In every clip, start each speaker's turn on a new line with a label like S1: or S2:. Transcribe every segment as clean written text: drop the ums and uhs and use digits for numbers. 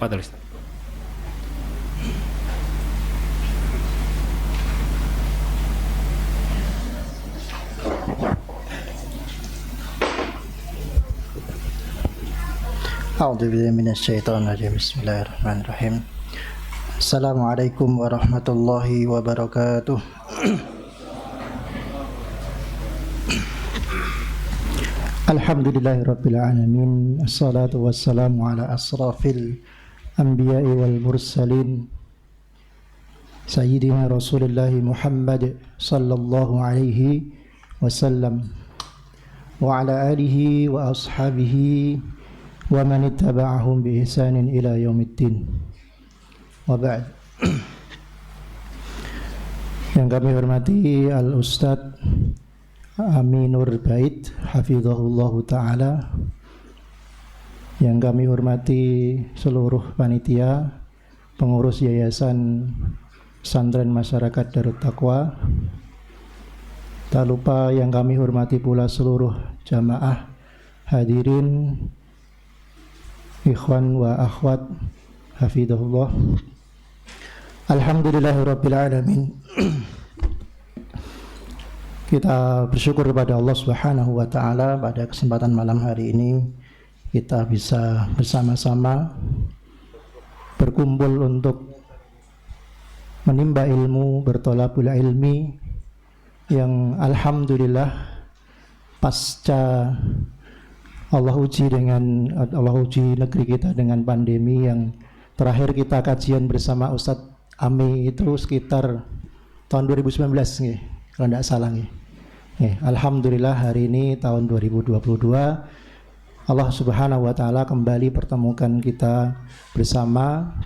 S1: Fadhil Ustaz.
S2: A'udzubillahi minasyaitonirrajim. Bismillahirrahmanirrahim. Assalamualaikum warahmatullahi wabarakatuh. Alhamdulillahirabbil alamin. Assalatu wassalamu ala asrafil anbiya'i wal mursalin sayyidina Rasulillah Muhammad sallallahu alaihi wasallam wa ala alihi wa ashabihi wa man ittaba'ahum bi ihsanin ila yaumiddin. Wa ba'd. Yang kami hormati Al-Ustadz Aminur Bait hafizahullahu ta'ala, yang kami hormati seluruh panitia pengurus Yayasan Pesantren Masyarakat Darut Taqwa, tak lupa yang kami hormati pula seluruh jamaah hadirin, ikhwan wa akhwat hafizahullah. Alhamdulillahirabbil alamin. Kita bersyukur kepada Allah Subhanahu wa taala pada kesempatan malam hari ini kita bisa bersama-sama berkumpul untuk menimba ilmu, bertolabul ilmi, yang alhamdulillah pasca Allah uji negeri kita dengan pandemi, yang terakhir kita kajian bersama Ustadz Ami itu sekitar tahun 2019 nih, kalau tidak salah nih. Alhamdulillah hari ini tahun 2022 Allah Subhanahu wa taala kembali pertemukan kita bersama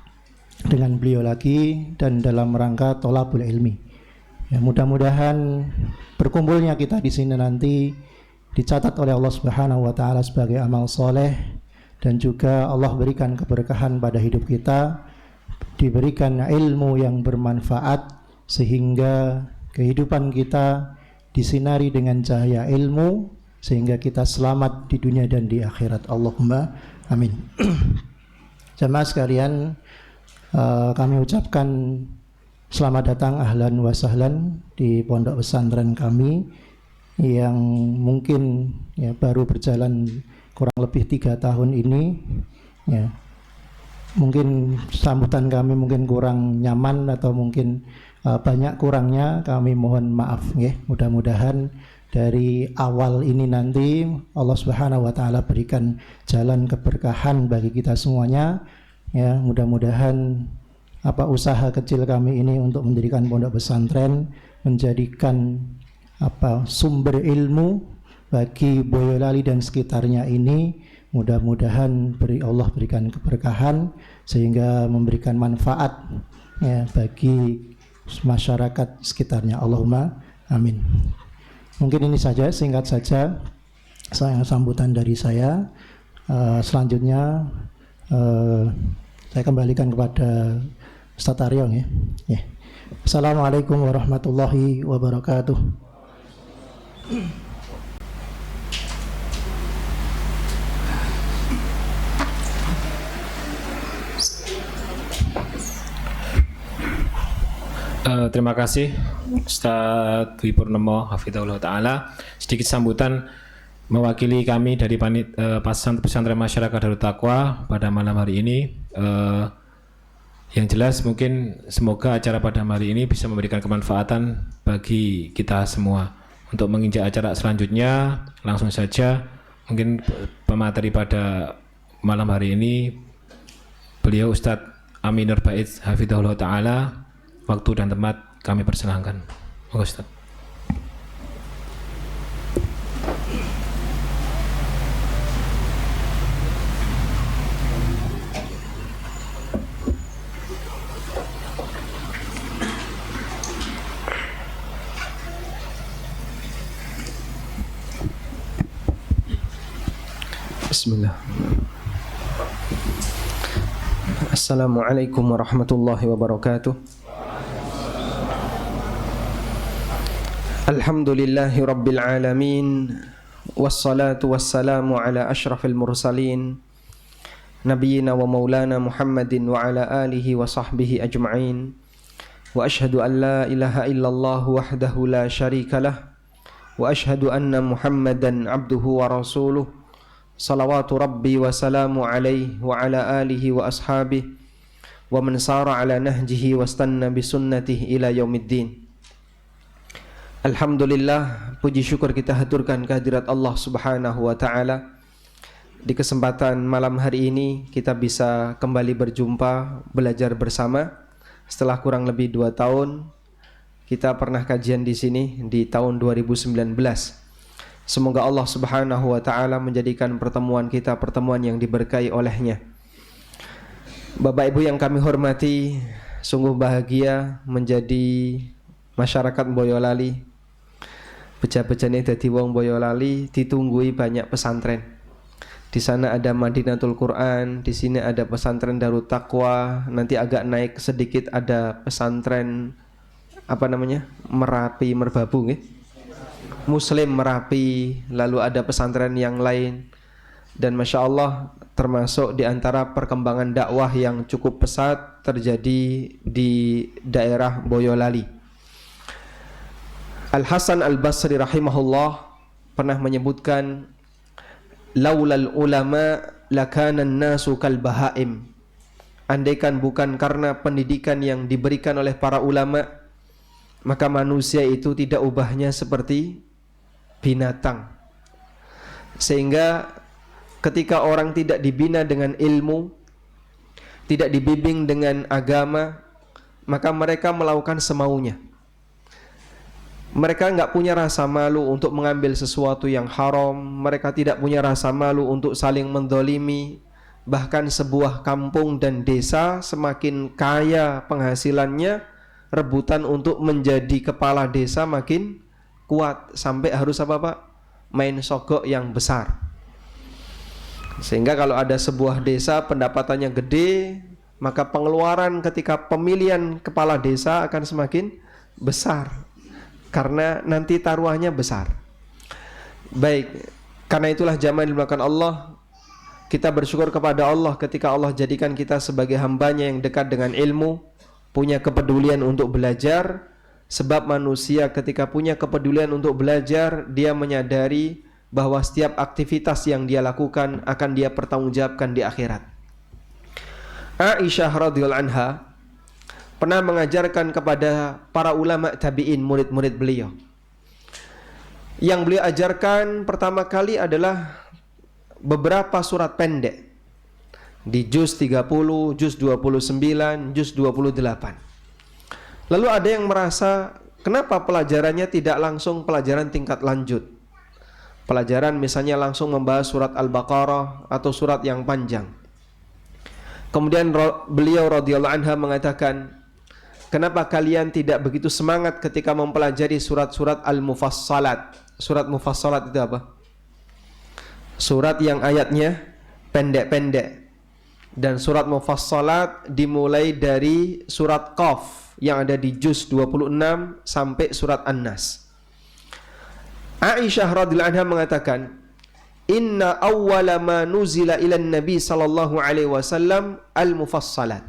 S2: dengan beliau lagi dan dalam rangka tholabul ilmi. Ya, mudah-mudahan berkumpulnya kita di sini nanti dicatat oleh Allah Subhanahu wa taala sebagai amal soleh, dan juga Allah berikan keberkahan pada hidup kita, diberikan ilmu yang bermanfaat sehingga kehidupan kita disinari dengan cahaya ilmu sehingga kita selamat di dunia dan di akhirat. Allahumma amin. Jamaah sekalian, kami ucapkan selamat datang, ahlan wa sahlan di pondok pesantren kami yang mungkin baru berjalan kurang lebih 3 tahun ini. Mungkin sambutan kami mungkin kurang nyaman atau mungkin banyak kurangnya, kami mohon maaf ya. Mudah-mudahan dari awal ini nanti Allah Subhanahu wa taala berikan jalan keberkahan bagi kita semuanya ya. Mudah-mudahan usaha kecil kami ini untuk mendirikan pondok pesantren menjadikan sumber ilmu bagi Boyolali dan sekitarnya ini. Mudah-mudahan Allah berikan keberkahan sehingga memberikan manfaat ya bagi masyarakat sekitarnya. Allahumma amin. Mungkin ini saja, singkat saja sambutan dari saya. Selanjutnya saya kembalikan kepada Ustaz Aryo ya. Assalamualaikum warahmatullahi wabarakatuh.
S1: Terima kasih Ustaz Dwi Purnomo hafizahullah ta'ala. Sedikit sambutan mewakili kami dari Pesantren Masyarakat Darut Taqwa pada malam hari ini. Yang jelas mungkin semoga acara pada hari ini bisa memberikan kemanfaatan bagi kita semua. Untuk menginjak acara selanjutnya, langsung saja mungkin pemateri pada malam hari ini beliau Ustadz Aminur Bait hafizahullah ta'ala. Waktu dan tempat kami persilahkan. Monggo Ustaz.
S3: Bismillah. Assalamualaikum warahmatullahi wabarakatuh. Alhamdulillahi rabbil alamin, wassalatu wassalamu ala ashrafil mursalin nabiyyina wa maulana Muhammadin wa ala alihi wa sahbihi ajma'in. Wa ashhadu an la ilaha illallah wahdahu la syarika lah. Wa ashhadu anna Muhammadan abduhu wa rasuluh. Salawatu rabbi wa salamu alaihi wa ala alihi wa ashabihi wa man sara ala nahjihi wa stanna bi sunnatihi ila yaumiddin. Alhamdulillah, puji syukur kita haturkan kehadirat Allah Subhanahu wa taala. Di kesempatan malam hari ini kita bisa kembali berjumpa, belajar bersama. Setelah kurang lebih 2 tahun kita pernah kajian di sini di tahun 2019. Semoga Allah Subhanahu wa taala menjadikan pertemuan kita pertemuan yang diberkahi olehnya. Bapak Ibu yang kami hormati, sungguh bahagia menjadi masyarakat Boyolali. Beja-bejane dadi wong Boyolali ditunggui banyak pesantren. Di sana ada Madinatul Quran, di sini ada pesantren Darut Taqwa, nanti agak naik sedikit ada pesantren Merapi Merbabu nggih. Muslim Merapi, lalu ada pesantren yang lain. Dan Masya Allah termasuk di antara perkembangan dakwah yang cukup pesat terjadi di daerah Boyolali. Al-Hasan Al-Basri rahimahullah pernah menyebutkan, laulal ulama lakana an-nasu kal bahaim. Andaikan bukan karena pendidikan yang diberikan oleh para ulama, maka manusia itu tidak ubahnya seperti binatang. Sehingga ketika orang tidak dibina dengan ilmu, tidak dibimbing dengan agama, maka mereka melakukan semaunya. Mereka enggak punya rasa malu untuk mengambil sesuatu yang haram. Mereka tidak punya rasa malu untuk saling mendolimi. Bahkan sebuah kampung dan desa semakin kaya penghasilannya, rebutan untuk menjadi kepala desa makin kuat. Sampai harus main sogok yang besar. Sehingga kalau ada sebuah desa pendapatannya gede, maka pengeluaran ketika pemilihan kepala desa akan semakin besar. Karena nanti taruhannya besar. Baik, karena itulah jamaah dimulakan Allah, kita bersyukur kepada Allah ketika Allah jadikan kita sebagai hambanya yang dekat dengan ilmu, punya kepedulian untuk belajar. Sebab manusia ketika punya kepedulian untuk belajar, dia menyadari bahwa setiap aktivitas yang dia lakukan akan dia pertanggungjawabkan di akhirat. Aisyah radhiyallahu anha pernah mengajarkan kepada para ulama tabi'in, murid-murid beliau. Yang beliau ajarkan pertama kali adalah beberapa surat pendek. Di juz 30, juz 29, juz 28. Lalu ada yang merasa, kenapa pelajarannya tidak langsung pelajaran tingkat lanjut? Pelajaran misalnya langsung membahas surat Al-Baqarah atau surat yang panjang. Kemudian beliau radhiyallahu anha mengatakan, kenapa kalian tidak begitu semangat ketika mempelajari surat-surat Al-Mufassalat? Surat Mufassalat itu apa? Surat yang ayatnya pendek-pendek. Dan surat Mufassalat dimulai dari surat Qaf yang ada di juz 26 sampai surat An-Nas. Aisyah radhiyallahu anha mengatakan, inna awwala ma nuzila ila Nabi sallallahu alaihi wasallam Al-Mufassalat.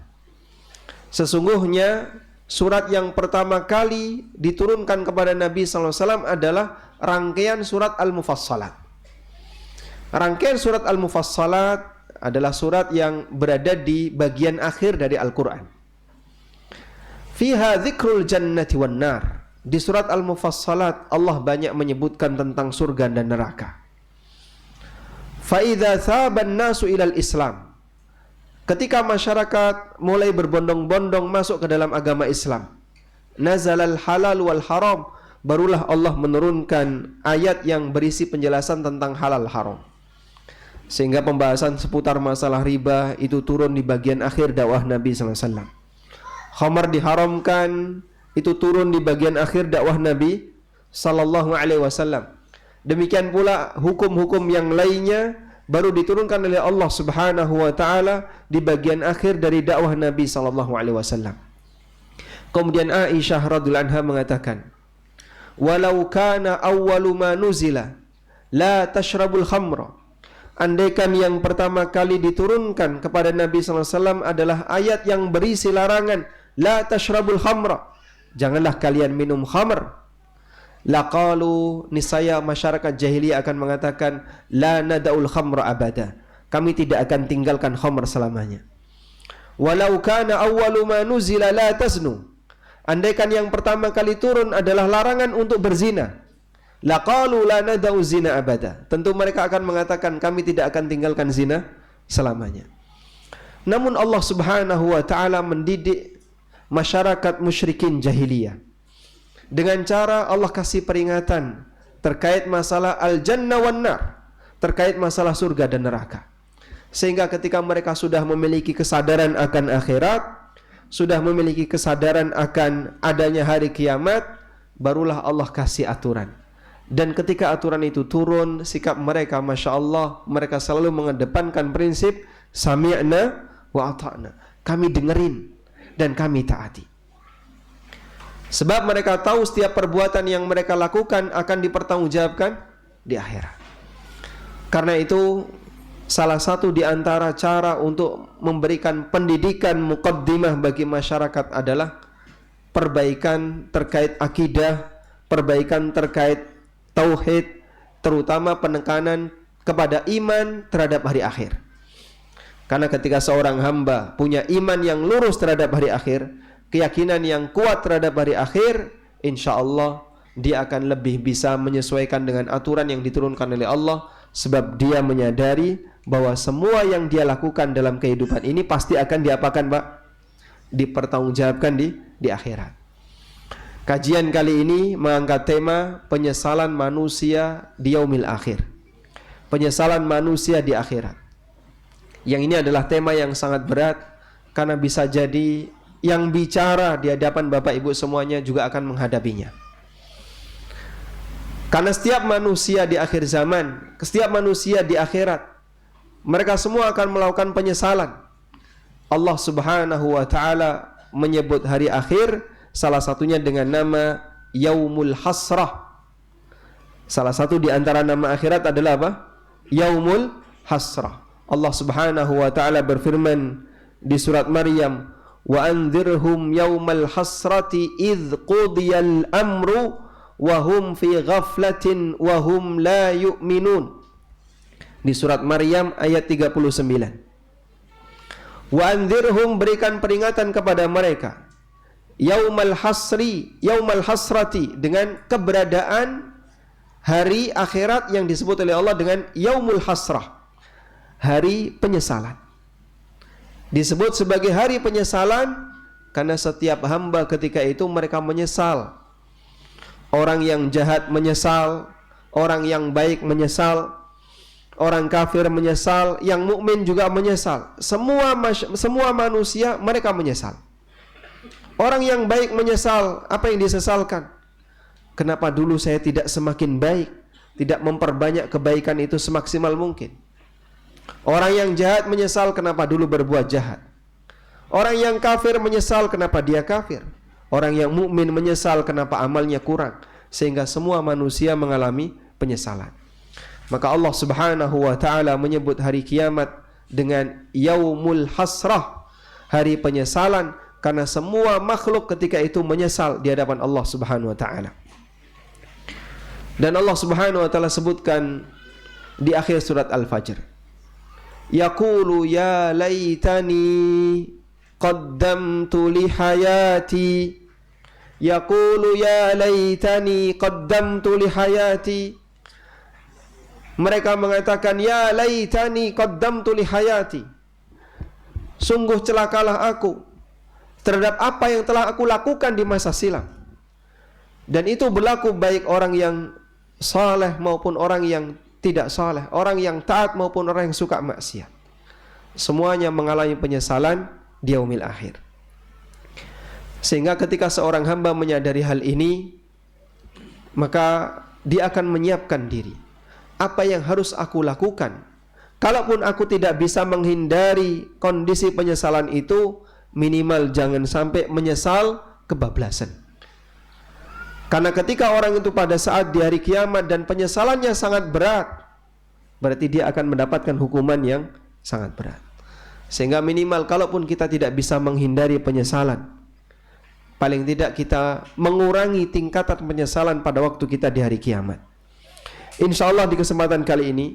S3: Sesungguhnya surat yang pertama kali diturunkan kepada Nabi SAW adalah rangkaian surat Al-Mufassalat. Rangkaian surat Al-Mufassalat adalah surat yang berada di bagian akhir dari Al-Quran. Fiha dzikrul jannati wan nar. Di surat Al-Mufassalat Allah banyak menyebutkan tentang surga dan neraka. Fa idza thaban nasu ilal Islam. Ketika masyarakat mulai berbondong-bondong masuk ke dalam agama Islam, nazalal halal wal haram, barulah Allah menurunkan ayat yang berisi penjelasan tentang halal haram. Sehingga pembahasan seputar masalah riba itu turun di bagian akhir dakwah Nabi SAW. Khamar diharamkan itu turun di bagian akhir dakwah Nabi SAW. Demikian pula hukum-hukum yang lainnya baru diturunkan oleh Allah Subhanahu wa taala di bagian akhir dari dakwah Nabi sallallahu alaihi wasallam. Kemudian Aisyah radhiyallahu anha mengatakan, "Walau kana awwalu ma nuzila la tashrabul khamra." andaikan yang pertama kali diturunkan kepada Nabi SAW adalah ayat yang berisi larangan, la tashrabul khamra, janganlah kalian minum khamr, laqalu, niscaya masyarakat jahiliyah akan mengatakan, la nada'ul khamra abada, kami tidak akan tinggalkan khamr selamanya. Walau kana awwalu ma nuzila la taznu, andaikan yang pertama kali turun adalah larangan untuk berzina, laqalu la nada'u zina abada, tentu mereka akan mengatakan kami tidak akan tinggalkan zina selamanya. Namun Allah Subhanahu wa taala mendidik masyarakat musyrikin jahiliyah dengan cara Allah kasih peringatan terkait masalah al-jannah wan nar, terkait masalah surga dan neraka. Sehingga ketika mereka sudah memiliki kesadaran akan akhirat, sudah memiliki kesadaran akan adanya hari kiamat, barulah Allah kasih aturan. Dan ketika aturan itu turun, sikap mereka, Masya Allah, mereka selalu mengedepankan prinsip sami'na wa ata'na, kami dengerin dan kami taati. Sebab mereka tahu setiap perbuatan yang mereka lakukan akan dipertanggungjawabkan di akhirat. Karena itu salah satu di antara cara untuk memberikan pendidikan muqaddimah bagi masyarakat adalah perbaikan terkait akidah, perbaikan terkait tauhid, terutama penekanan kepada iman terhadap hari akhir. Karena ketika seorang hamba punya iman yang lurus terhadap hari akhir, keyakinan yang kuat terhadap hari akhir, insya Allah dia akan lebih bisa menyesuaikan dengan aturan yang diturunkan oleh Allah, sebab dia menyadari bahwa semua yang dia lakukan dalam kehidupan ini pasti akan diapakan, Pak? Dipertanggungjawabkan di akhirat. Kajian kali ini mengangkat tema penyesalan manusia di yaumil akhir. Penyesalan manusia di akhirat. Yang ini adalah tema yang sangat berat, karena bisa jadi yang bicara di hadapan Bapak Ibu semuanya juga akan menghadapinya. Karena setiap manusia di akhir zaman, setiap manusia di akhirat, mereka semua akan melakukan penyesalan. Allah Subhanahu wa taala menyebut hari akhir salah satunya dengan nama Yaumul Hasrah. Salah satu di antara nama akhirat adalah apa? Yaumul Hasrah. Allah Subhanahu wa taala berfirman di surat Maryam, "Wa anzirhum yaumal hasrati idz qudiyal amru wa hum fi ghaflatin wa hum la yu'minun." Di surat Maryam ayat 39. Wa anzirhum, berikan peringatan kepada mereka, yaumal hasrati, dengan keberadaan hari akhirat yang disebut oleh Allah dengan yaumul hasrah, hari penyesalan. Disebut sebagai hari penyesalan karena setiap hamba ketika itu mereka menyesal. Orang yang jahat menyesal, orang yang baik menyesal, orang kafir menyesal, yang mukmin juga menyesal. Semua manusia mereka menyesal. Orang yang baik menyesal, apa yang disesalkan? Kenapa dulu saya tidak semakin baik, tidak memperbanyak kebaikan itu semaksimal mungkin? Orang yang jahat menyesal, kenapa dulu berbuat jahat? Orang yang kafir menyesal, kenapa dia kafir? Orang yang mukmin menyesal, kenapa amalnya kurang? Sehingga semua manusia mengalami penyesalan. Maka Allah Subhanahu wa taala menyebut hari kiamat dengan yaumul hasrah, hari penyesalan, karena semua makhluk ketika itu menyesal di hadapan Allah Subhanahu wa taala. Dan Allah Subhanahu wa taala sebutkan di akhir surat Al-Fajr, yaqulu ya laitani qaddamtu li hayati, yaqulu ya laitani qaddamtu li hayati. Mereka mengatakan, ya laitani qaddamtu li hayati, sungguh celakalah aku terhadap apa yang telah aku lakukan di masa silam. Dan itu berlaku baik orang yang saleh maupun orang yang tidak saleh, orang yang taat maupun orang yang suka maksiat. Semuanya mengalami penyesalan di yaumil akhir. Sehingga ketika seorang hamba menyadari hal ini, maka dia akan menyiapkan diri. Apa yang harus aku lakukan? Kalaupun aku tidak bisa menghindari kondisi penyesalan itu, minimal jangan sampai menyesal kebablasan. Karena ketika orang itu pada saat di hari kiamat dan penyesalannya sangat berat, berarti dia akan mendapatkan hukuman yang sangat berat. Sehingga minimal kalaupun kita tidak bisa menghindari penyesalan, paling tidak kita mengurangi tingkatan penyesalan pada waktu kita di hari kiamat. Insya Allah di kesempatan kali ini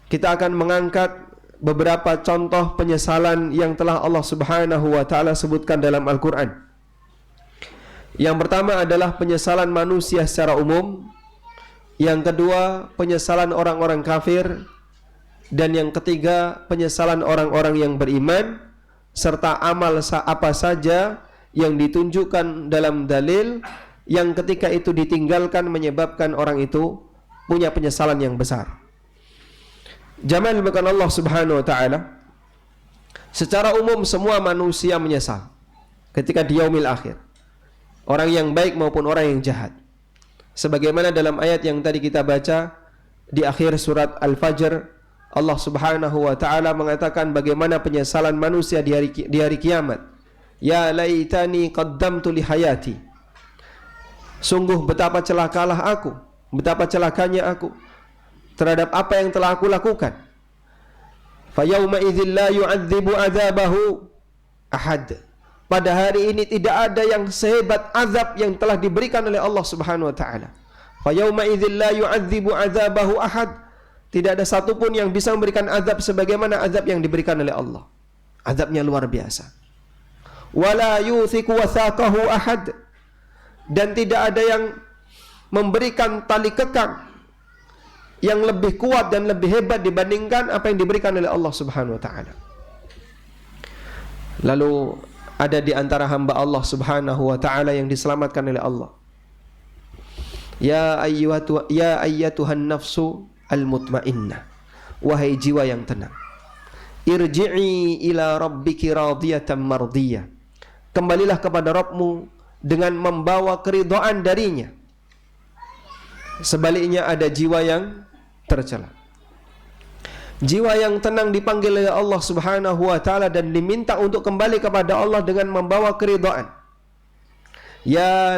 S3: kita akan mengangkat beberapa contoh penyesalan yang telah Allah Subhanahu wa taala sebutkan dalam Al-Qur'an. Yang pertama adalah penyesalan manusia secara umum. Yang kedua, penyesalan orang-orang kafir. Dan yang ketiga, penyesalan orang-orang yang beriman, serta amal apa saja yang ditunjukkan dalam dalil yang ketika itu ditinggalkan menyebabkan orang itu punya penyesalan yang besar. Jamaah dimuliakan Allah Subhanahu wa taala, secara umum semua manusia menyesal ketika di yaumil akhir, orang yang baik maupun orang yang jahat. Sebagaimana dalam ayat yang tadi kita baca di akhir surat Al-Fajr, Allah Subhanahu wa taala mengatakan bagaimana penyesalan manusia di hari kiamat. Ya laitani qaddamtu li hayati. Sungguh betapa celakalah aku, betapa celakanya aku terhadap apa yang telah aku lakukan. Fa yauma idzil la yu'adzibu 'adzabahu ahad. Pada hari ini tidak ada yang sehebat azab yang telah diberikan oleh Allah Subhanahu wa taala. Fa yauma idzil la yu'adzibu 'adzabahu ahad. Tidak ada satupun yang bisa memberikan azab sebagaimana azab yang diberikan oleh Allah. Azabnya luar biasa. Wala yuthiqu wathaqahu ahad. Dan tidak ada yang memberikan tali kekang yang lebih kuat dan lebih hebat dibandingkan apa yang diberikan oleh Allah Subhanahu wa taala. Lalu ada di antara hamba Allah Subhanahu wa taala yang diselamatkan oleh Allah. Ya ayyatuhan nafsu al-mutmainnah, wahai jiwa yang tenang, irji'i ila rabbiki radiyatan mardiyah, kembalilah kepada Rabbmu dengan membawa keridhaan darinya. Sebaliknya ada jiwa yang tercela. Jiwa yang tenang dipanggil oleh Allah Subhanahu wa taala dan diminta untuk kembali kepada Allah dengan membawa keridhaan. Ya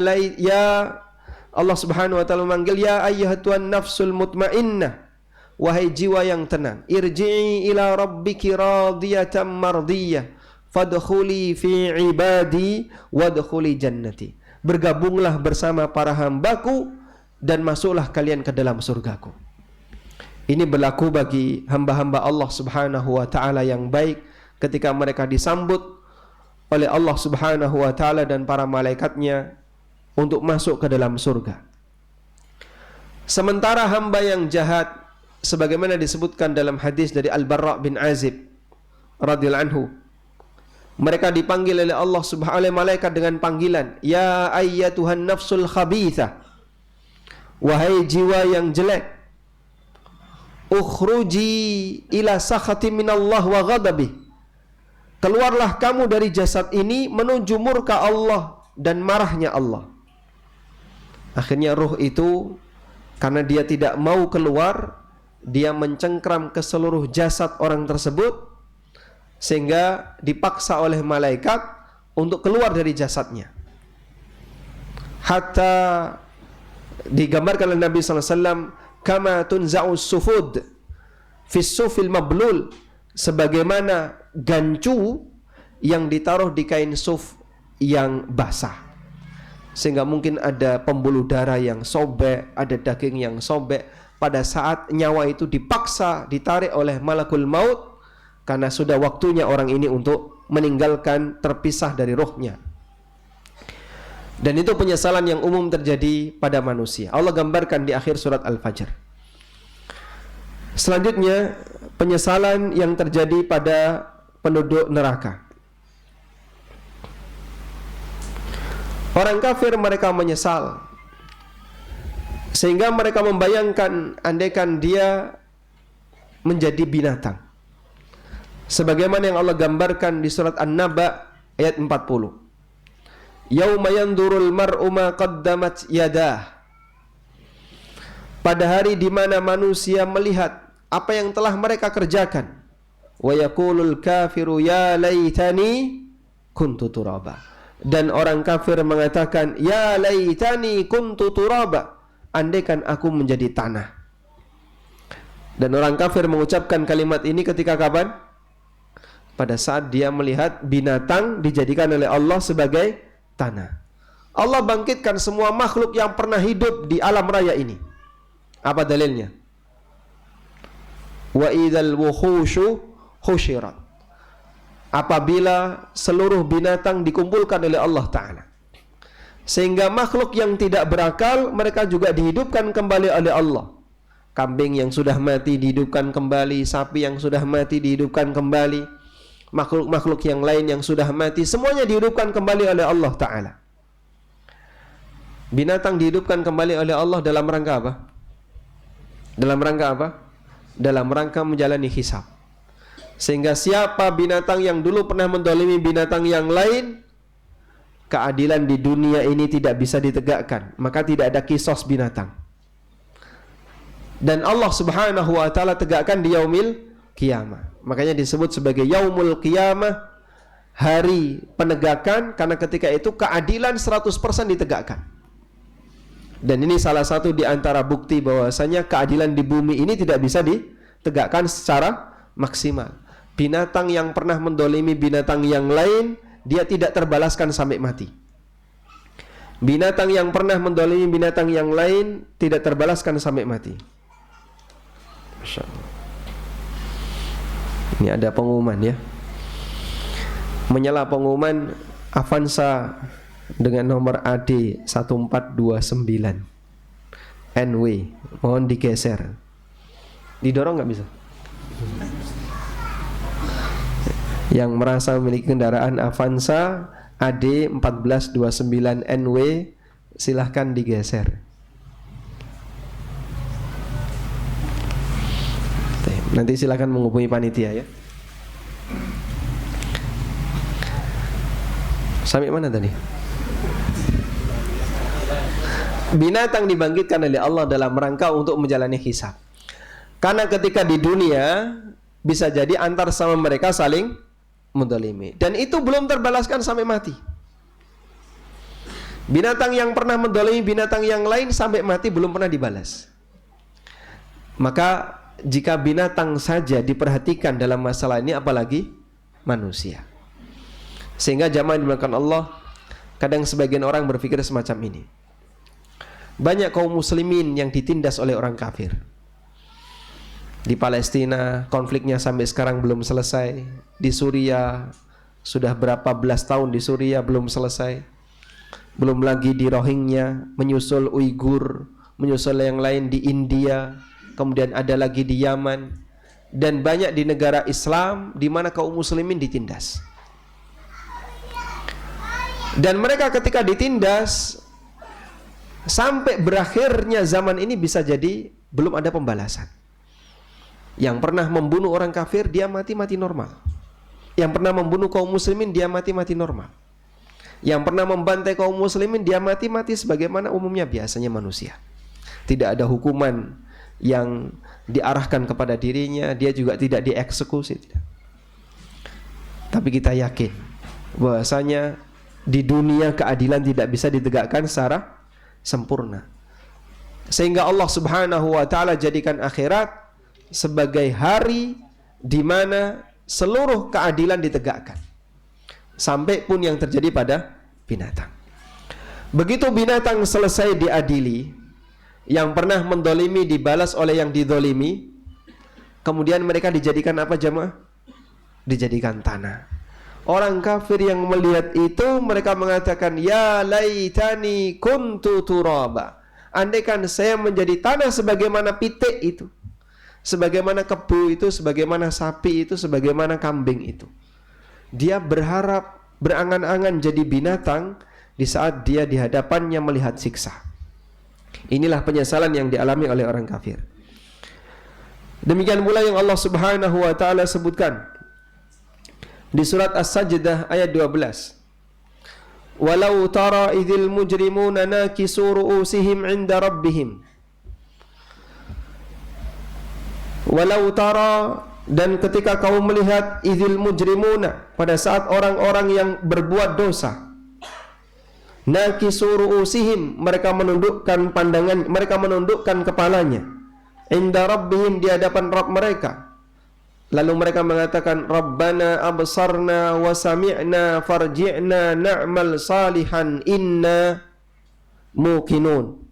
S3: Allah Subhanahu wa taala memanggil, ya ayyatuhan nafsul mutmainnah, wahai jiwa yang tenang, irji'i ila rabbiki radiyatan mardiyah, fadkhuli fi ibadi wadkhuli jannati. Bergabunglah bersama para hambaku dan masuklah kalian ke dalam surgaku. Ini berlaku bagi hamba-hamba Allah Subhanahu wa taala yang baik ketika mereka disambut oleh Allah Subhanahu wa taala dan para malaikatnya untuk masuk ke dalam surga. Sementara hamba yang jahat, sebagaimana disebutkan dalam hadis dari Al-Barra bin Azib radhiyallahu anhu, mereka dipanggil oleh Allah Subhanahu oleh malaikat dengan panggilan, ya ayyatuhan nafsul khabithah, wahai jiwa yang jelek, ukhruji ila sakhati minallah wa ghadabi, keluarlah kamu dari jasad ini menuju murka Allah dan marahnya Allah. Akhirnya ruh itu karena dia tidak mau keluar, dia mencengkram ke seluruh jasad orang tersebut sehingga dipaksa oleh malaikat untuk keluar dari jasadnya. Hatta digambarkan oleh Nabi SAW, kama tunza'us sufud fis sufil mablul, sebagaimana gancu yang ditaruh di kain suf yang basah, sehingga mungkin ada pembuluh darah yang sobek, ada daging yang sobek. Pada saat nyawa itu dipaksa ditarik oleh malakul maut, karena sudah waktunya orang ini untuk meninggalkan, terpisah dari rohnya. Dan itu penyesalan yang umum terjadi pada manusia. Allah gambarkan di akhir surat Al-Fajr. Selanjutnya, penyesalan yang terjadi pada penduduk neraka. Orang kafir mereka menyesal, sehingga mereka membayangkan andaikan dia menjadi binatang. Sebagaimana yang Allah gambarkan di surat An-Naba ayat 40. Yauma yandurul mar'u ma qaddamat yadah. Pada hari di mana manusia melihat apa yang telah mereka kerjakan. Wa yaqulul kafiru ya laitani kuntu turaba. Dan orang kafir mengatakan, ya laitani kuntu turaba, andaikan aku menjadi tanah. Dan orang kafir mengucapkan kalimat ini ketika kapan? Pada saat dia melihat binatang dijadikan oleh Allah sebagai tanah. Allah bangkitkan semua makhluk yang pernah hidup di alam raya ini. Apa dalilnya? Wa idzal wuhushu husyirat. Apabila seluruh binatang dikumpulkan oleh Allah Ta'ala, sehingga makhluk yang tidak berakal mereka juga dihidupkan kembali oleh Allah. Kambing yang sudah mati dihidupkan kembali, sapi yang sudah mati dihidupkan kembali, makhluk-makhluk yang lain yang sudah mati semuanya dihidupkan kembali oleh Allah Ta'ala. Binatang dihidupkan kembali oleh Allah dalam rangka apa? Dalam rangka apa? Dalam rangka menjalani hisab. Sehingga siapa binatang yang dulu pernah mendolimi binatang yang lain, keadilan di dunia ini tidak bisa ditegakkan, maka tidak ada kisos binatang. Dan Allah Subhanahu wa taala tegakkan di yaumil qiyamah. Makanya disebut sebagai yaumul qiyamah, hari penegakan, karena ketika itu keadilan 100% ditegakkan. Dan ini salah satu di antara bukti bahwasanya keadilan di bumi ini tidak bisa ditegakkan secara maksimal. Binatang yang pernah mendolimi binatang yang lain, dia tidak terbalaskan sampai mati. Binatang yang pernah mendolimi binatang yang lain tidak terbalaskan sampai mati. Masya Allah. Ini ada pengumuman ya. Menyala pengumuman Avanza dengan nomor AD 1429 NW, mohon digeser. Didorong nggak bisa? Yang merasa memiliki kendaraan Avanza AD 1429 NW, silahkan digeser. Nanti silahkan menghubungi panitia ya. Sampai mana tadi? Binatang dibangkitkan oleh Allah dalam rangka untuk menjalani hisab. Karena ketika di dunia bisa jadi antar sama mereka saling mendolimi, dan itu belum terbalaskan sampai mati. Binatang yang pernah mendolimi binatang yang lain sampai mati belum pernah dibalas. Maka jika binatang saja diperhatikan dalam masalah ini, apalagi manusia. Sehingga jamaah dimakan Allah, kadang sebagian orang berpikir semacam ini. Banyak kaum muslimin yang ditindas oleh orang kafir. Di Palestina konfliknya sampai sekarang belum selesai. Di Suriah sudah berapa belas tahun di Suriah belum selesai. Belum lagi di Rohingya, menyusul Uighur, menyusul yang lain di India, kemudian ada lagi di Yaman, dan banyak di negara Islam di mana kaum muslimin ditindas. Dan mereka ketika ditindas sampai berakhirnya zaman ini bisa jadi belum ada pembalasan. Yang pernah membunuh orang kafir dia mati-mati normal. Yang pernah membunuh kaum muslimin dia mati-mati normal. Yang pernah membantai kaum muslimin dia mati-mati sebagaimana umumnya biasanya manusia. Tidak ada hukuman yang diarahkan kepada dirinya, dia juga tidak dieksekusi, tidak. Tapi kita yakin bahwasanya di dunia keadilan tidak bisa ditegakkan secara sempurna. Sehingga Allah Subhanahu wa taala jadikan akhirat sebagai hari di mana seluruh keadilan ditegakkan. Sampai pun yang terjadi pada binatang. Begitu binatang selesai diadili, yang pernah mendolimi dibalas oleh yang didolimi, kemudian mereka dijadikan apa jamaah? Dijadikan tanah. Orang kafir yang melihat itu mereka mengatakan, ya laitani kuntu turaba. Andaikan saya menjadi tanah sebagaimana pitik itu, sebagaimana kebu itu, sebagaimana sapi itu, sebagaimana kambing itu. Dia berharap, berangan-angan jadi binatang di saat dia di hadapannya melihat siksa. Inilah penyesalan yang dialami oleh orang kafir. Demikian pula yang Allah Subhanahu wa taala sebutkan di surat As-Sajdah ayat 12. Walau tara idzil mujrimuna nakisu ru'usihim 'inda rabbihim. Walau tara, dan ketika kamu melihat idzil mujrimuna, pada saat orang-orang yang berbuat dosa, nakisu ru'usihim, mereka menundukkan pandangan, mereka menundukkan kepalanya, inda rabbihim, di hadapan Rabb mereka. Lalu mereka mengatakan, Rabbana absarna wa sami'na farji'na na'mal salihan inna muqinun.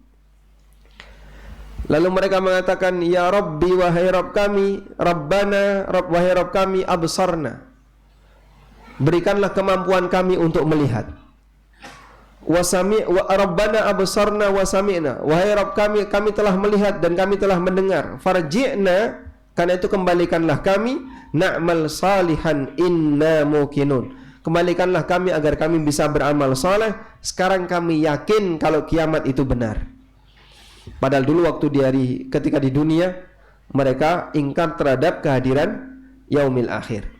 S3: Lalu mereka mengatakan, ya Rabbi, wahai Rabb kami, Rabbana, wahai Rabb kami, absarna, berikanlah kemampuan kami untuk melihat. Rabbana absarna wa sami'na, wahai Rabb kami, kami telah melihat dan kami telah mendengar. Farji'na, karena itu kembalikanlah kami, na'mal salihan inna muqinun, kembalikanlah kami agar kami bisa beramal saleh. Sekarang kami yakin kalau kiamat itu benar. Padahal dulu waktu ketika di dunia mereka ingkar terhadap kehadiran yaumil akhir.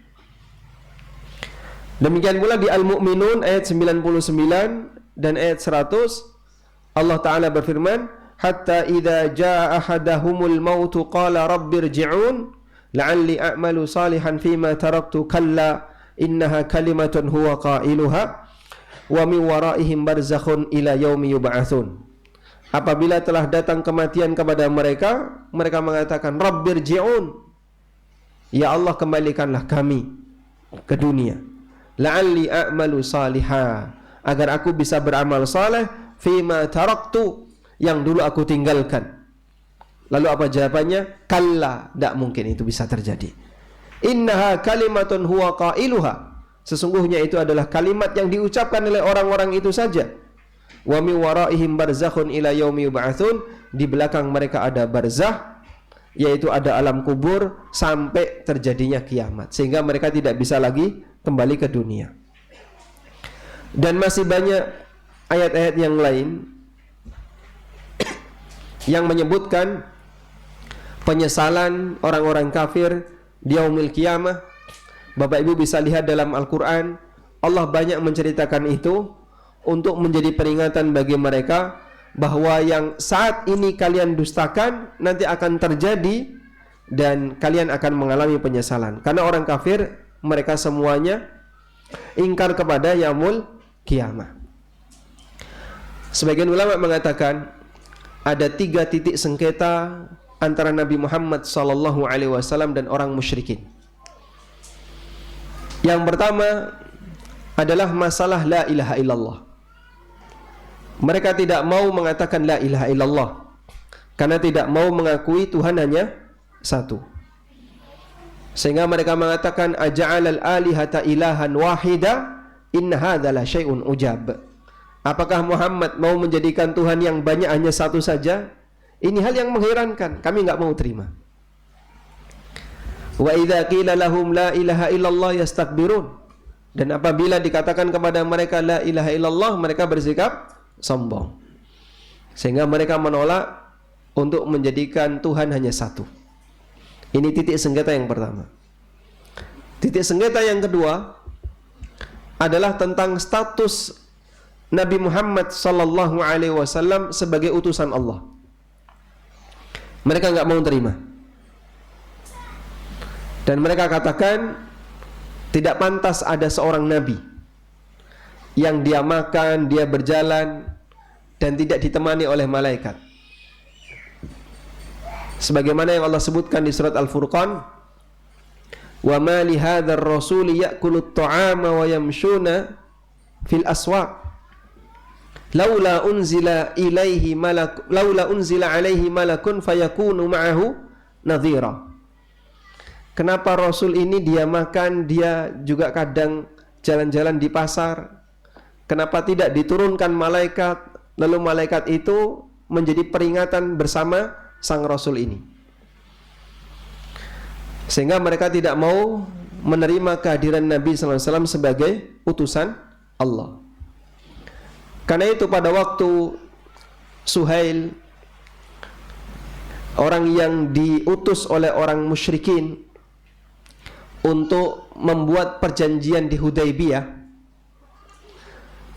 S3: Demikian pula di Al-Mu'minun ayat 99 dan ayat 100, Allah Ta'ala berfirman, hatta idza jaa ahadahumul mautu qala rabbirji'un la'alli a'malu salihan fima taraktu kalla innaha kalimatun huwa qailuha wa min waraihim barzakhun ila yaumi yub'atsun. Apabila telah datang kematian kepada mereka, mereka mengatakan, rabbirji'un, ya Allah kembalikanlah kami ke dunia, la'alli a'malu salihah, agar aku bisa beramal saleh, fima taraktu, yang dulu aku tinggalkan. Lalu apa jawabannya? Kalla, tidak mungkin itu bisa terjadi. Innaha kalimatun huwa qailuha, sesungguhnya itu adalah kalimat yang diucapkan oleh orang-orang itu saja. Wa min waraihim barzakhun ila yaumi yub'atsun, di belakang mereka ada barzakh, yaitu ada alam kubur sampai terjadinya kiamat, sehingga mereka tidak bisa lagi kembali ke dunia. Dan masih banyak ayat-ayat yang lain yang menyebutkan penyesalan orang-orang kafir di yaumil qiyamah. Bapak Ibu bisa lihat dalam Al-Quran, Allah banyak menceritakan itu untuk menjadi peringatan bagi mereka bahwa yang saat ini kalian dustakan nanti akan terjadi dan kalian akan mengalami penyesalan. Karena orang kafir mereka semuanya ingkar kepada yaumul qiyamah. Sebagian ulama mengatakan ada 3 titik sengketa antara Nabi Muhammad SAW dan orang musyrikin. Yang pertama adalah masalah la ilaha illallah. Mereka tidak mau mengatakan la ilaha illallah karena tidak mau mengakui Tuhan hanya satu. Sehingga mereka mengatakan aja'alal alihata ilahan wahida inna hadza la syai'un ujab. Apakah Muhammad mau menjadikan Tuhan yang banyak hanya satu saja? Ini hal yang mengherankan, kami enggak mau terima. Wa idza qila lahum la ilaha illallah yastakbirun. Dan apabila dikatakan kepada mereka la ilaha illallah, mereka bersikap sombong, sehingga mereka menolak untuk menjadikan Tuhan hanya satu. Ini titik sengketa yang pertama. Titik sengketa yang kedua adalah tentang status Nabi Muhammad SAW sebagai utusan Allah. Mereka enggak mau terima, dan mereka katakan tidak pantas ada seorang Nabi yang dia makan, dia berjalan dan tidak ditemani oleh malaikat. Sebagaimana yang Allah sebutkan di surat Al-Furqan, wa ma li hadzal rasuli ya'kulu at-ta'ama wa yamshuna fil aswaq laula unzila alaihi malakun fayakunu ma'ahu nadhira. Kenapa Rasul ini dia makan, dia juga kadang jalan-jalan di pasar? Kenapa tidak diturunkan malaikat, lalu malaikat itu menjadi peringatan bersama sang Rasul ini? Sehingga mereka tidak mau menerima kehadiran Nabi SAW sebagai utusan Allah. Karena itu pada waktu Suhail, orang yang diutus oleh orang musyrikin untuk membuat perjanjian di Hudaybiyah,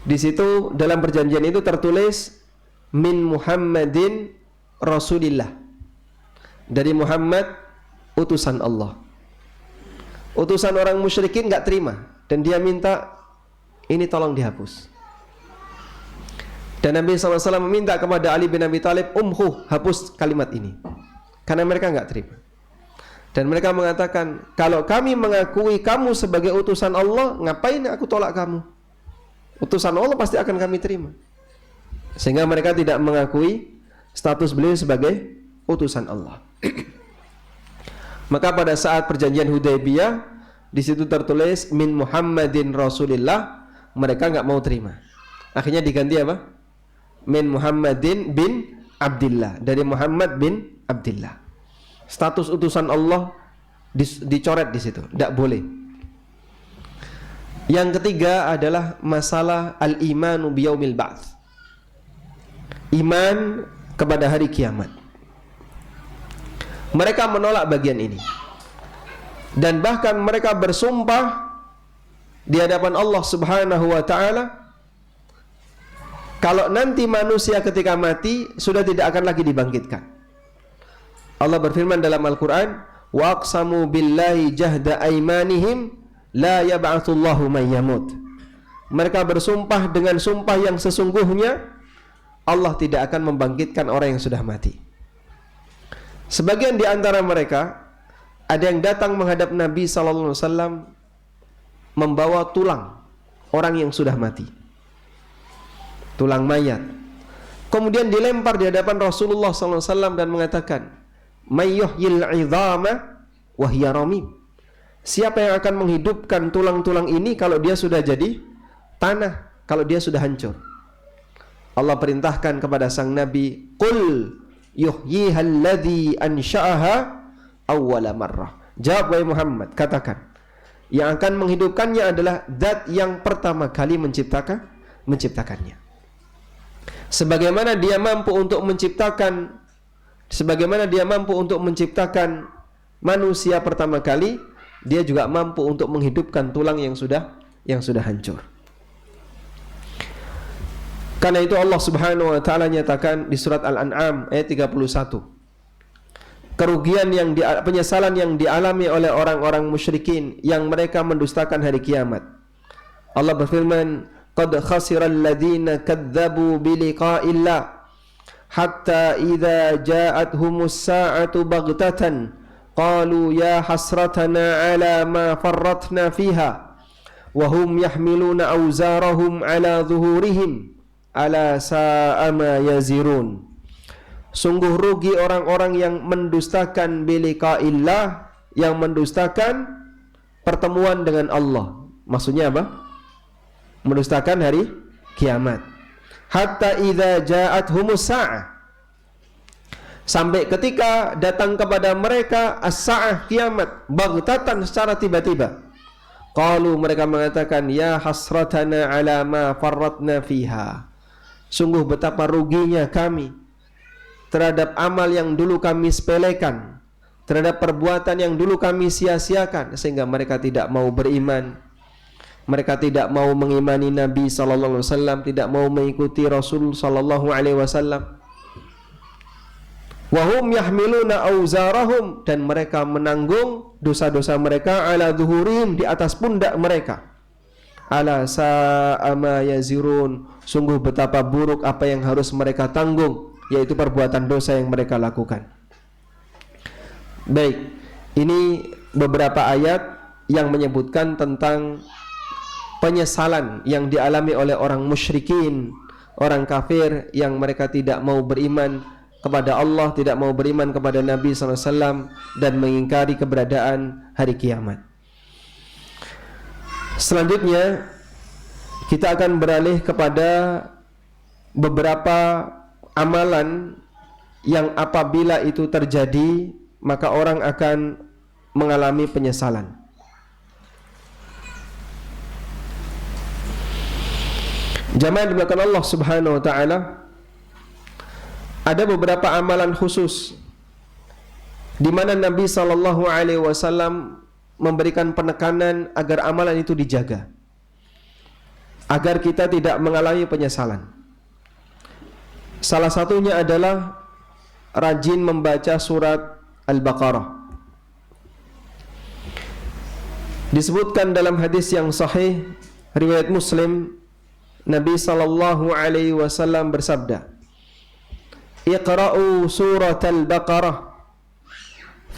S3: di situ dalam perjanjian itu tertulis min Muhammadin Rasulillah, dari Muhammad utusan Allah. Utusan orang musyrikin enggak terima dan dia minta ini tolong dihapus. Dan Nabi SAW meminta kepada Ali bin Abi Thalib, hapus kalimat ini. karena mereka nggak terima. Dan mereka mengatakan, kalau kami mengakui kamu sebagai utusan Allah, ngapain aku tolak kamu? Utusan Allah pasti akan kami terima. Sehingga mereka tidak mengakui status beliau sebagai utusan Allah. Maka pada saat perjanjian Hudaybiyah, di situ tertulis min Muhammadin Rasulillah, mereka nggak mau terima. Akhirnya diganti apa? Min Muhammadin bin Abdillah, dari Muhammad bin Abdillah. Status utusan Allah dicoret di situ, tidak boleh. Yang ketiga adalah masalah al-imanu biyaumil ba'ts. Iman kepada hari kiamat. Mereka menolak bagian ini. Dan bahkan mereka bersumpah di hadapan Allah Subhanahu wa taala, kalau nanti manusia ketika mati sudah tidak akan lagi dibangkitkan. Allah berfirman dalam Al-Quran, wa aqsamu billahi jahda aimanihim la yab'atsullahu man yamut. Mereka bersumpah dengan sumpah yang sesungguhnya Allah tidak akan membangkitkan orang yang sudah mati. Sebagian di antara mereka ada yang datang menghadap Nabi SAW membawa tulang orang yang sudah mati, tulang mayat. Kemudian dilempar di hadapan Rasulullah SAW dan mengatakan, mayyuhyil 'idhama wa hiya ramim. Siapa yang akan menghidupkan tulang-tulang ini kalau dia sudah jadi tanah, kalau dia sudah hancur? Allah perintahkan kepada sang Nabi, qul yuhyihal ladzi ansha'aha awwala marrah. Jawab wahai Muhammad, katakan, yang akan menghidupkannya adalah zat yang pertama kali menciptakannya. Sebagaimana dia mampu untuk menciptakan manusia pertama kali, dia juga mampu untuk menghidupkan tulang yang sudah hancur. Karena itu Allah Subhanahu wa taala nyatakan di surat Al-An'am ayat 31. Kerugian penyesalan yang dialami oleh orang-orang musyrikin yang mereka mendustakan hari kiamat. Allah berfirman, qad khasiral ladzina kadzdzabu biliqa'illah hatta idza ja'athumus sa'atu baghtatan qalu ya hasratana ala ma farratna fiha wa hum yahmiluna awzarahum ala zuhurihim ala sa'a ma yazirun. Sungguh rugi orang-orang yang mendustakan biliqa'illah, yang mendustakan pertemuan dengan Allah. Maksudnya apa? Mendustakan hari kiamat. Hatta idza ja'athumus sa'ah, sampai ketika datang kepada mereka as-sa'ah, kiamat, baghtatan, secara tiba-tiba. Qalu, mereka mengatakan, ya hasratana ala ma farratna fiha. Sungguh betapa ruginya kami terhadap amal yang dulu kami sepelekan, terhadap perbuatan yang dulu kami sia-siakan, sehingga mereka tidak mau beriman. Mereka tidak mau mengimani Nabi sallallahu alaihi wasallam, tidak mau mengikuti Rasul sallallahu alaihi wasallam. Wa hum yahmiluna auzarahum, dan mereka menanggung dosa-dosa mereka ala zuhurihim, di atas pundak mereka. Ala sa'a ma yazirun, sungguh betapa buruk apa yang harus mereka tanggung, yaitu perbuatan dosa yang mereka lakukan. Baik, ini beberapa ayat yang menyebutkan tentang penyesalan yang dialami oleh orang musyrikin, orang kafir yang mereka tidak mau beriman kepada Allah, tidak mau beriman kepada Nabi SAW, dan mengingkari keberadaan hari kiamat. Selanjutnya kita akan beralih kepada beberapa amalan yang apabila itu terjadi maka orang akan mengalami penyesalan. Jamaah dimuliakan Allah Subhanahu wa taala, ada beberapa amalan khusus di mana Nabi sallallahu alaihi wasallam memberikan penekanan agar amalan itu dijaga, agar kita tidak mengalami penyesalan. Salah satunya adalah rajin membaca surat Al-Baqarah. Disebutkan dalam hadis yang sahih riwayat Muslim, Nabi sallallahu alaihi wasallam bersabda, "Iqra'u surat Al-Baqarah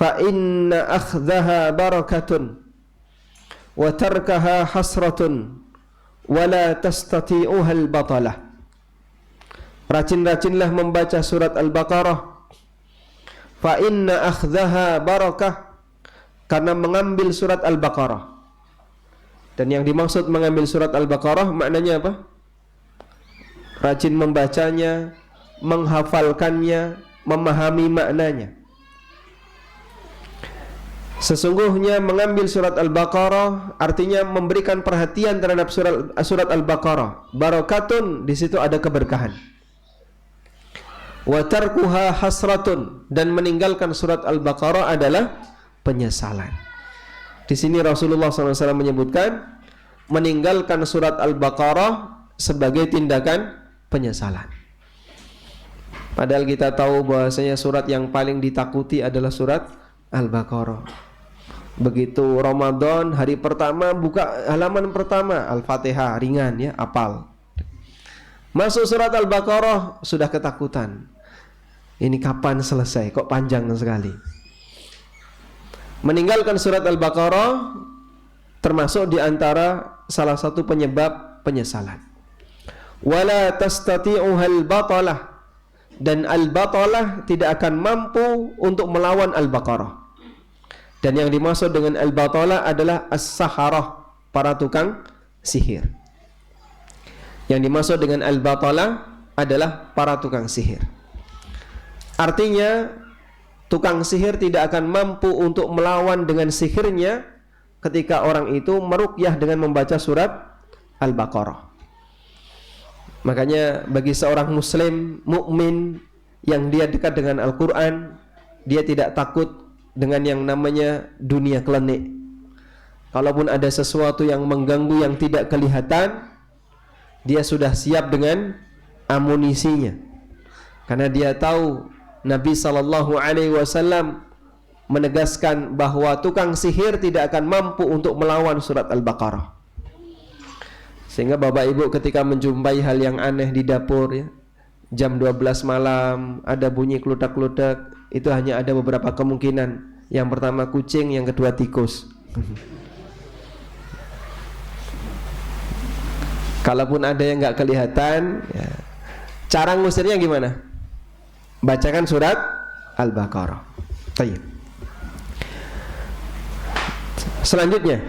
S3: fa inna akhdhaha barakatun wa tarkaha hasratun wa la tastati'uha al-batalah. Rajin-rajinlah membaca surat Al-Baqarah. Fa inna akhdhaha barakah, karena mengambil surat Al-Baqarah. Dan yang dimaksud mengambil surat Al-Baqarah maknanya apa? Rajin membacanya, menghafalkannya, memahami maknanya. Sesungguhnya mengambil surat Al-Baqarah artinya memberikan perhatian terhadap surat Al-Baqarah. Barakatun, di situ ada keberkahan. Wa tarkuha hasratun, dan meninggalkan surat Al-Baqarah adalah penyesalan. Di sini Rasulullah SAW menyebutkan meninggalkan surat Al-Baqarah sebagai tindakan penyesalan. Padahal kita tahu bahwasanya surat yang paling ditakuti adalah surat Al-Baqarah. Begitu Ramadan, hari pertama buka halaman pertama Al-Fatihah, ringan ya, hafal. Masuk surat Al-Baqarah sudah ketakutan. Ini kapan selesai? Kok panjang sekali? Meninggalkan surat Al-Baqarah termasuk di antara salah satu penyebab penyesalan. Wala tastati'uha al-batalah, dan al-batalah tidak akan mampu untuk melawan Al-Baqarah. Dan yang dimaksud dengan al-batalah adalah as-saharah, para tukang sihir. Yang dimaksud dengan al-batalah adalah para tukang sihir. Artinya tukang sihir tidak akan mampu untuk melawan dengan sihirnya ketika orang itu meruqyah dengan membaca surat Al-Baqarah. Makanya bagi seorang muslim mukmin yang dia dekat dengan Al-Quran, dia tidak takut dengan yang namanya dunia klenik. Kalaupun ada sesuatu yang mengganggu yang tidak kelihatan, dia sudah siap dengan amunisinya. Karena dia tahu Nabi SAW menegaskan bahwa tukang sihir tidak akan mampu untuk melawan surat Al-Baqarah. Sehingga bapak ibu ketika menjumpai hal yang aneh di dapur ya, jam 12 malam ada bunyi kludak-kludak, itu hanya ada beberapa kemungkinan. Yang pertama kucing, yang kedua tikus. Kalaupun ada yang nggak kelihatan ya, cara ngusirnya gimana? Bacakan surat Al-Baqarah. Baik. Selanjutnya,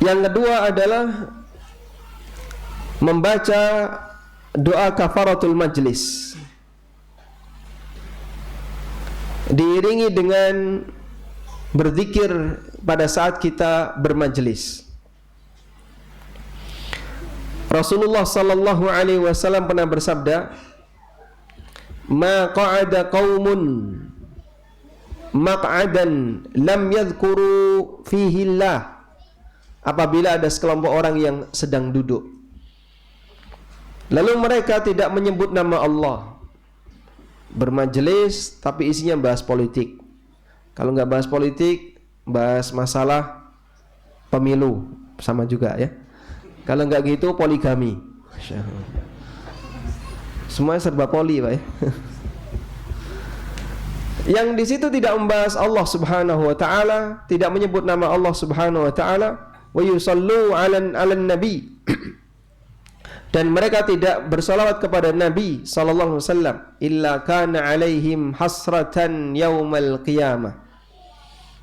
S3: yang kedua adalah membaca doa kafaratul majlis, diiringi dengan berzikir pada saat kita bermajlis. Rasulullah sallallahu alaihi wasallam pernah bersabda, "Ma qa'ada qaumun maq'adan lam yadhkuru fihi Allah." Apabila ada sekelompok orang yang sedang duduk, lalu mereka tidak menyebut nama Allah, bermajelis tapi isinya bahas politik. Kalau nggak bahas politik, bahas masalah pemilu, sama juga ya. Kalau nggak gitu, poligami. Semuanya serba poli, Pak ya. Yang di situ tidak membahas Allah Subhanahu wa taala, tidak menyebut nama Allah Subhanahu wa taala, wa yusallu 'alan nabi. Dan mereka tidak bersalawat kepada Nabi sallallahu alaihi wasallam, illa kana 'alaihim hasratan yaumal qiyamah.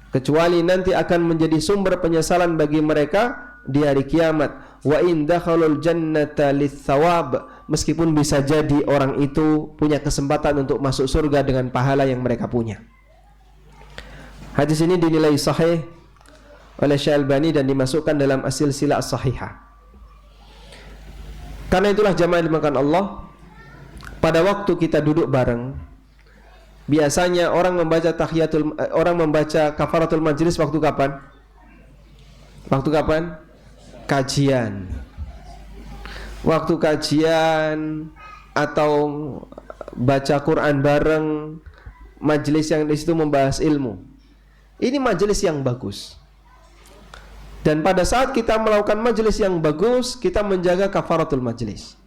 S3: Kecuali nanti akan menjadi sumber penyesalan bagi mereka di hari kiamat. Wa in dakhalul jannata litsawab, meskipun bisa jadi orang itu punya kesempatan untuk masuk surga dengan pahala yang mereka punya. Hadis ini dinilai sahih oleh Syekh Albani dan dimasukkan dalam as-silsilah as-sahihah. Karena itulah jamaah dimakan Allah, pada waktu kita duduk bareng, biasanya orang membaca kafaratul majlis waktu kapan? Waktu kapan? Kajian. Waktu kajian atau baca Quran bareng, majelis yang di situ membahas ilmu. Ini majelis yang bagus. Dan pada saat kita melakukan majelis yang bagus, kita menjaga kafaratul majelis.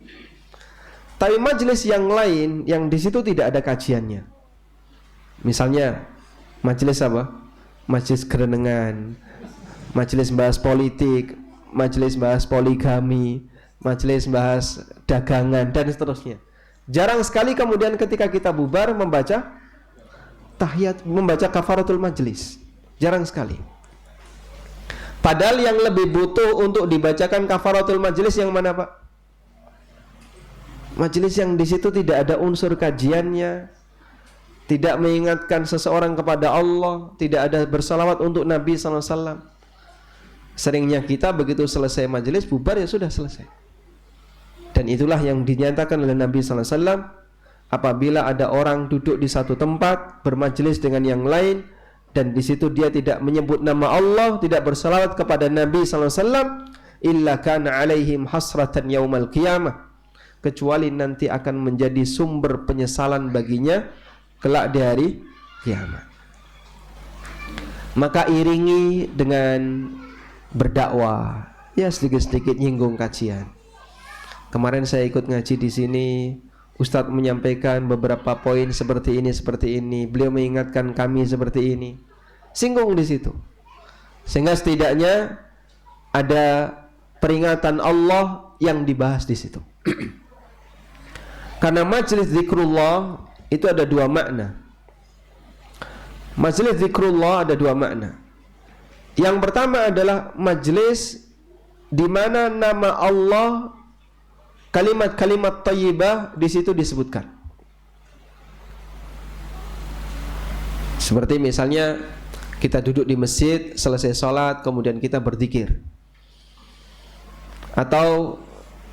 S3: Tapi majelis yang lain yang di situ tidak ada kajiannya. Misalnya Majelis apa? Majelis kerenengan, majelis bahas politik, majelis bahas poligami, majelis bahas dagangan dan seterusnya. Jarang sekali kemudian ketika kita bubar membaca tahiyat, membaca kafaratul majelis. Jarang sekali. Padahal yang lebih butuh untuk dibacakan kafaratul majelis yang mana, Pak? Majelis yang di situ tidak ada unsur kajiannya, tidak mengingatkan seseorang kepada Allah, tidak ada bersalawat untuk Nabi SAW. Seringnya kita begitu selesai majelis bubar ya sudah selesai. Dan itulah yang dinyatakan oleh Nabi SAW, apabila ada orang duduk di satu tempat bermajelis dengan yang lain dan di situ dia tidak menyebut nama Allah, tidak bersalawat kepada Nabi SAW, illa kana alaihim hasratan yaumal qiyamah, kecuali nanti akan menjadi sumber penyesalan baginya kelak di hari kiamat. Maka iringi dengan berdakwah, ya sedikit-sedikit nyinggung kajian. Kemarin saya ikut ngaji di sini, Ustadz menyampaikan beberapa poin seperti ini, beliau mengingatkan kami seperti ini. Singgung di situ. Sehingga setidaknya ada peringatan Allah yang dibahas di situ. Karena majelis zikrullah itu ada dua makna. Majelis zikrullah ada dua makna. Yang pertama adalah majelis di mana nama Allah, kalimat-kalimat thayyibah di situ disebutkan. Seperti misalnya kita duduk di masjid, selesai sholat, kemudian kita berzikir. Atau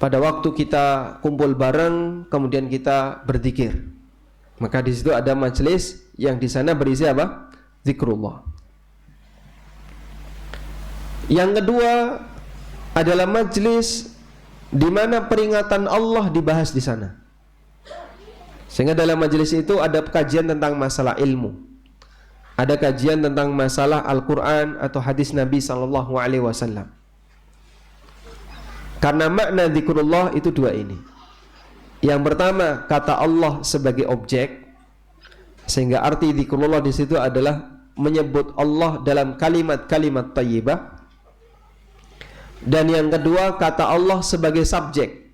S3: pada waktu kita kumpul bareng, kemudian kita berzikir. Maka di situ ada majelis yang di sana berisi apa? Zikrullah. Yang kedua adalah majelis di mana peringatan Allah dibahas di sana. Sehingga dalam majelis itu ada kajian tentang masalah ilmu, ada kajian tentang masalah Al-Quran atau hadis Nabi SAW. Karena makna zikrullah itu dua ini. Yang pertama, kata Allah sebagai objek, sehingga arti zikrullah di situ adalah menyebut Allah dalam kalimat-kalimat thayyibah. Dan yang kedua, kata Allah sebagai subjek,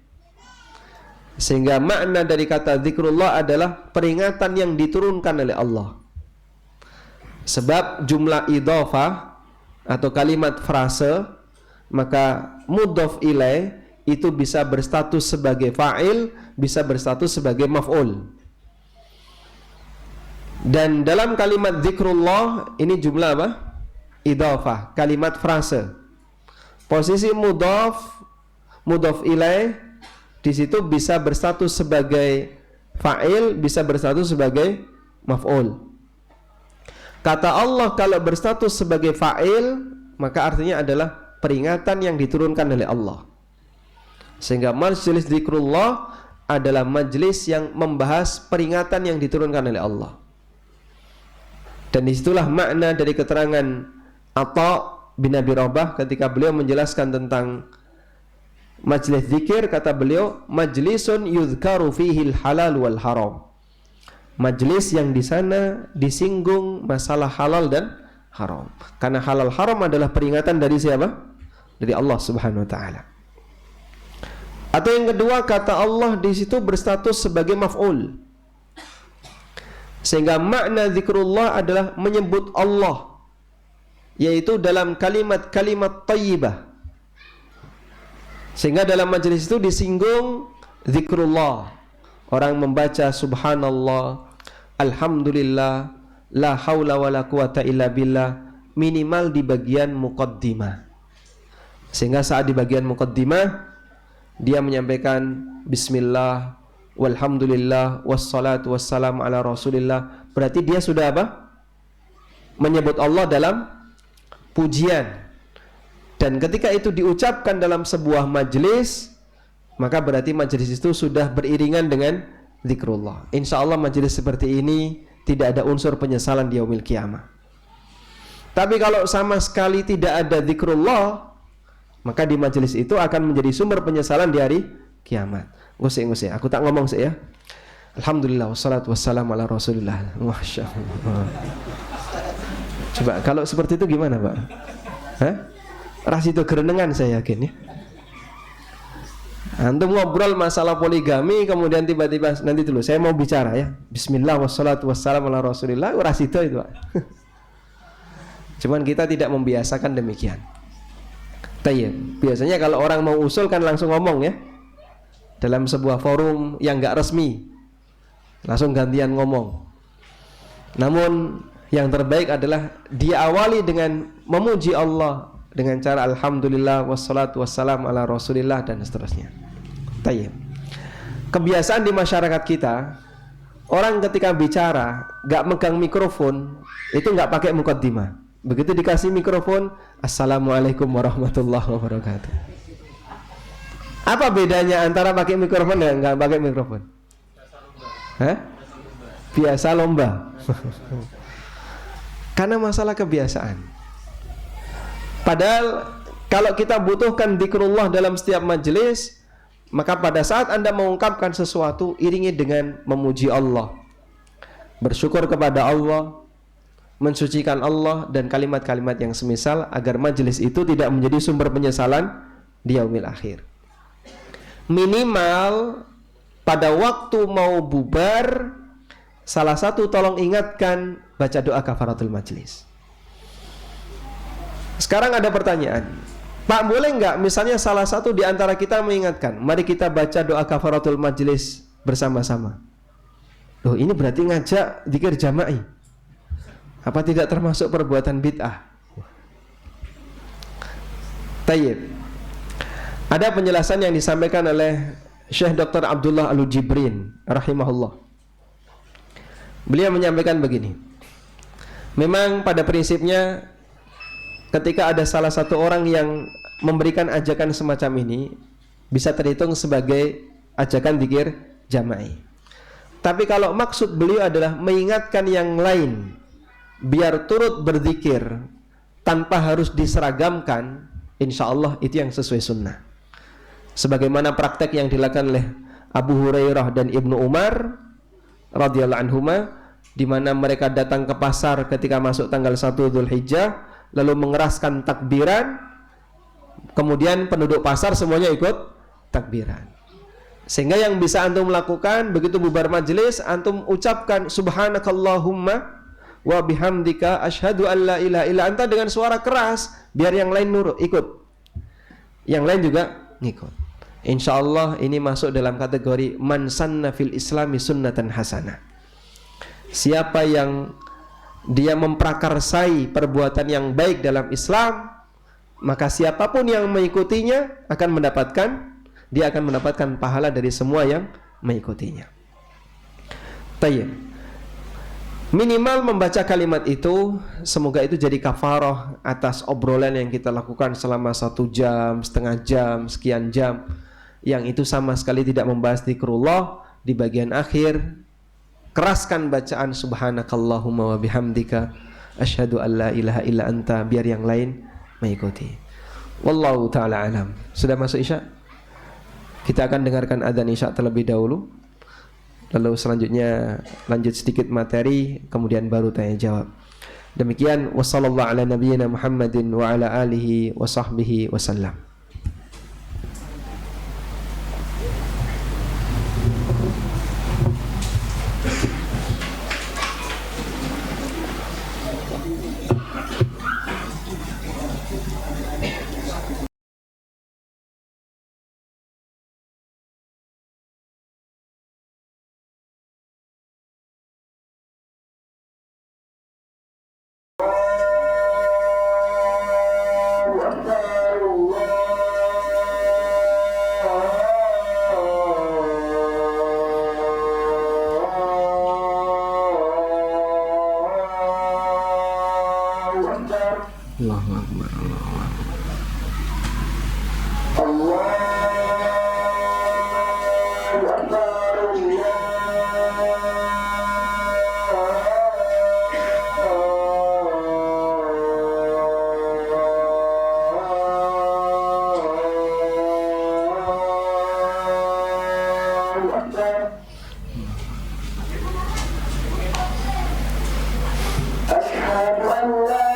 S3: sehingga makna dari kata zikrullah adalah peringatan yang diturunkan oleh Allah. Sebab jumlah idhofah atau kalimat frase, maka mudhof ilaih itu bisa berstatus sebagai fa'il, bisa berstatus sebagai maf'ul. Dan dalam kalimat zikrullah ini jumlah apa? Idhofah, kalimat frase. Posisi mudhof ilaih di situ bisa berstatus sebagai fa'il, bisa berstatus sebagai maf'ul. Kata Allah kalau berstatus sebagai fa'il, maka artinya adalah peringatan yang diturunkan oleh Allah. Sehingga majelis zikrullah adalah majelis yang membahas peringatan yang diturunkan oleh Allah. Dan disitulah makna dari keterangan Atha bin Abi Rabah ketika beliau menjelaskan tentang majelis zikir, kata beliau, majlisun yuzkaru fihil halal wal haram. Majelis yang di sana disinggung masalah halal dan haram. Karena halal haram adalah peringatan dari siapa? Dari Allah Subhanahu wa taala. Atau yang kedua, kata Allah di situ berstatus sebagai maf'ul. Sehingga makna zikrullah adalah menyebut Allah, yaitu dalam kalimat-kalimat thayyibah. Sehingga dalam majelis itu disinggung zikrullah. Orang membaca subhanallah, alhamdulillah, la haula wala quwata illa billah, minimal di bagian muqaddimah. Sehingga saat di bagian muqaddimah dia menyampaikan bismillah, walhamdulillah, wassalatu wassalamu ala rasulillah. Berarti dia sudah apa? Menyebut Allah dalam pujian. Dan ketika itu diucapkan dalam sebuah majelis, maka berarti majelis itu sudah beriringan dengan zikrullah. Insya Allah majelis seperti ini tidak ada unsur penyesalan di yaumil qiyamah. Tapi kalau sama sekali tidak ada zikrullah, maka di majelis itu akan menjadi sumber penyesalan di hari kiamat. Ngusik, aku tak ngomong sih ya. Alhamdulillah wassalatu wassalamu ala rasulillah. Masya Allah. Coba kalau seperti itu gimana, Pak? Hah? Ras itu gerenengan saya yakin ya. Antum ngobrol masalah poligami, kemudian tiba-tiba nanti dulu saya mau bicara ya. Bismillah wassalatu wassalamu ala Rasulillah. Ras itu Pak. Cuman kita tidak membiasakan demikian. Tayyib. Biasanya kalau orang mau usul kan langsung ngomong ya. Dalam sebuah forum yang enggak resmi. Langsung gantian ngomong. Namun yang terbaik adalah diawali dengan memuji Allah dengan cara alhamdulillah wassalatu wassalamu ala Rasulillah dan seterusnya. Tayyib. Kebiasaan di masyarakat kita, orang ketika bicara enggak megang mikrofon, itu enggak pakai muqaddimah. Begitu dikasih mikrofon, assalamualaikum warahmatullahi wabarakatuh. Apa bedanya antara pakai mikrofon dan enggak pakai mikrofon? Hah? Biasa lomba. Karena masalah kebiasaan. Padahal kalau kita butuhkan zikrullah dalam setiap majelis, maka pada saat Anda mengungkapkan sesuatu, iringi dengan memuji Allah, bersyukur kepada Allah, mensucikan Allah, dan kalimat-kalimat yang semisal, agar majelis itu tidak menjadi sumber penyesalan di yaumil akhir. Minimal pada waktu mau bubar, salah satu tolong ingatkan baca doa kafaratul majelis. Sekarang ada pertanyaan, Pak, boleh nggak misalnya salah satu di antara kita mengingatkan, mari kita baca doa kafaratul majelis bersama-sama. Loh, ini berarti ngajak dzikir jama'i. Apa tidak termasuk perbuatan bid'ah? Tayyib. Ada penjelasan yang disampaikan oleh Syekh Dr. Abdullah Al-Jibrin rahimahullah. Beliau menyampaikan begini. Memang pada prinsipnya ketika ada salah satu orang yang memberikan ajakan semacam ini, bisa terhitung sebagai ajakan dzikir jama'i. Tapi kalau maksud beliau adalah mengingatkan yang lain biar turut berzikir tanpa harus diseragamkan, insya Allah itu yang sesuai sunnah. Sebagaimana praktek yang dilakukan oleh Abu Hurairah dan Ibnu Umar radhiyallahu anhuma, di mana mereka datang ke pasar ketika masuk tanggal 1 Dzulhijjah, lalu mengeraskan takbiran, kemudian penduduk pasar semuanya ikut takbiran. Sehingga yang bisa antum lakukan begitu bubar majelis, antum ucapkan subhanakallahumma wa bihamdika asyhadu an la ilaha illa anta dengan suara keras, biar yang lain nurut ikut, yang lain juga ngikut. Insyaallah ini masuk dalam kategori man sanna fil islami sunnatan hasanah. Siapa yang dia memprakarsai perbuatan yang baik dalam Islam, maka siapapun yang mengikutinya akan mendapatkan pahala dari semua yang mengikutinya. Tayyib. Minimal membaca kalimat itu, semoga itu jadi kafarah atas obrolan yang kita lakukan selama 1 jam, setengah jam, sekian jam, yang itu sama sekali tidak membahas zikrullah. Di bagian akhir, keraskan bacaan subhanakallahumma wa bihamdika asyhadu an la ilaha illa anta, biar yang lain mengikuti. Wallahu ta'ala alam. Sudah masuk Isya? Kita akan dengarkan adzan Isya terlebih dahulu, lalu selanjutnya lanjut sedikit materi, kemudian baru tanya jawab. Demikian, wassallallahu ala nabiyyina Muhammadin wa ala alihi wa sahbihi wasallam. Allahu Akbar, Allahu
S4: Akbar. Asyhadu an la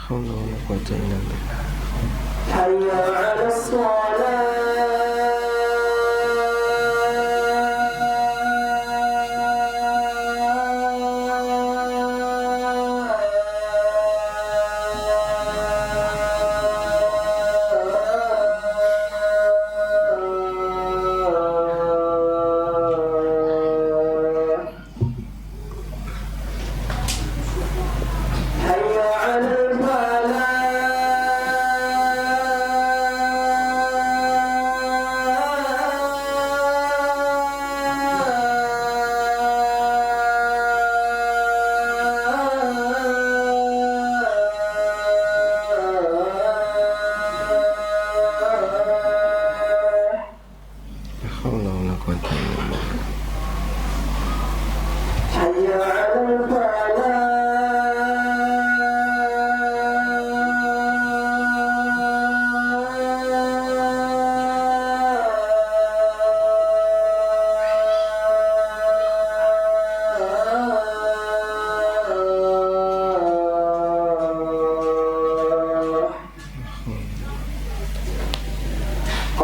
S3: haula wala quwwata illa billah.
S4: حي على الصلاة حي على الفلاح
S3: La haula wala quwwata illa billah.
S4: حي على الفلاح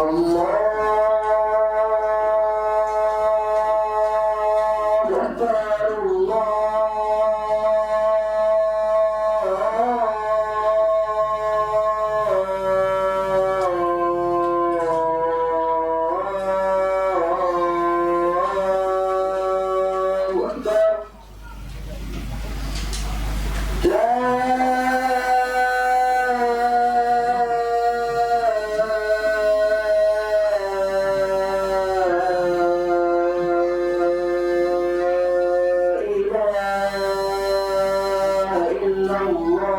S4: الله أكبر الله أكبر لا إله إلا الله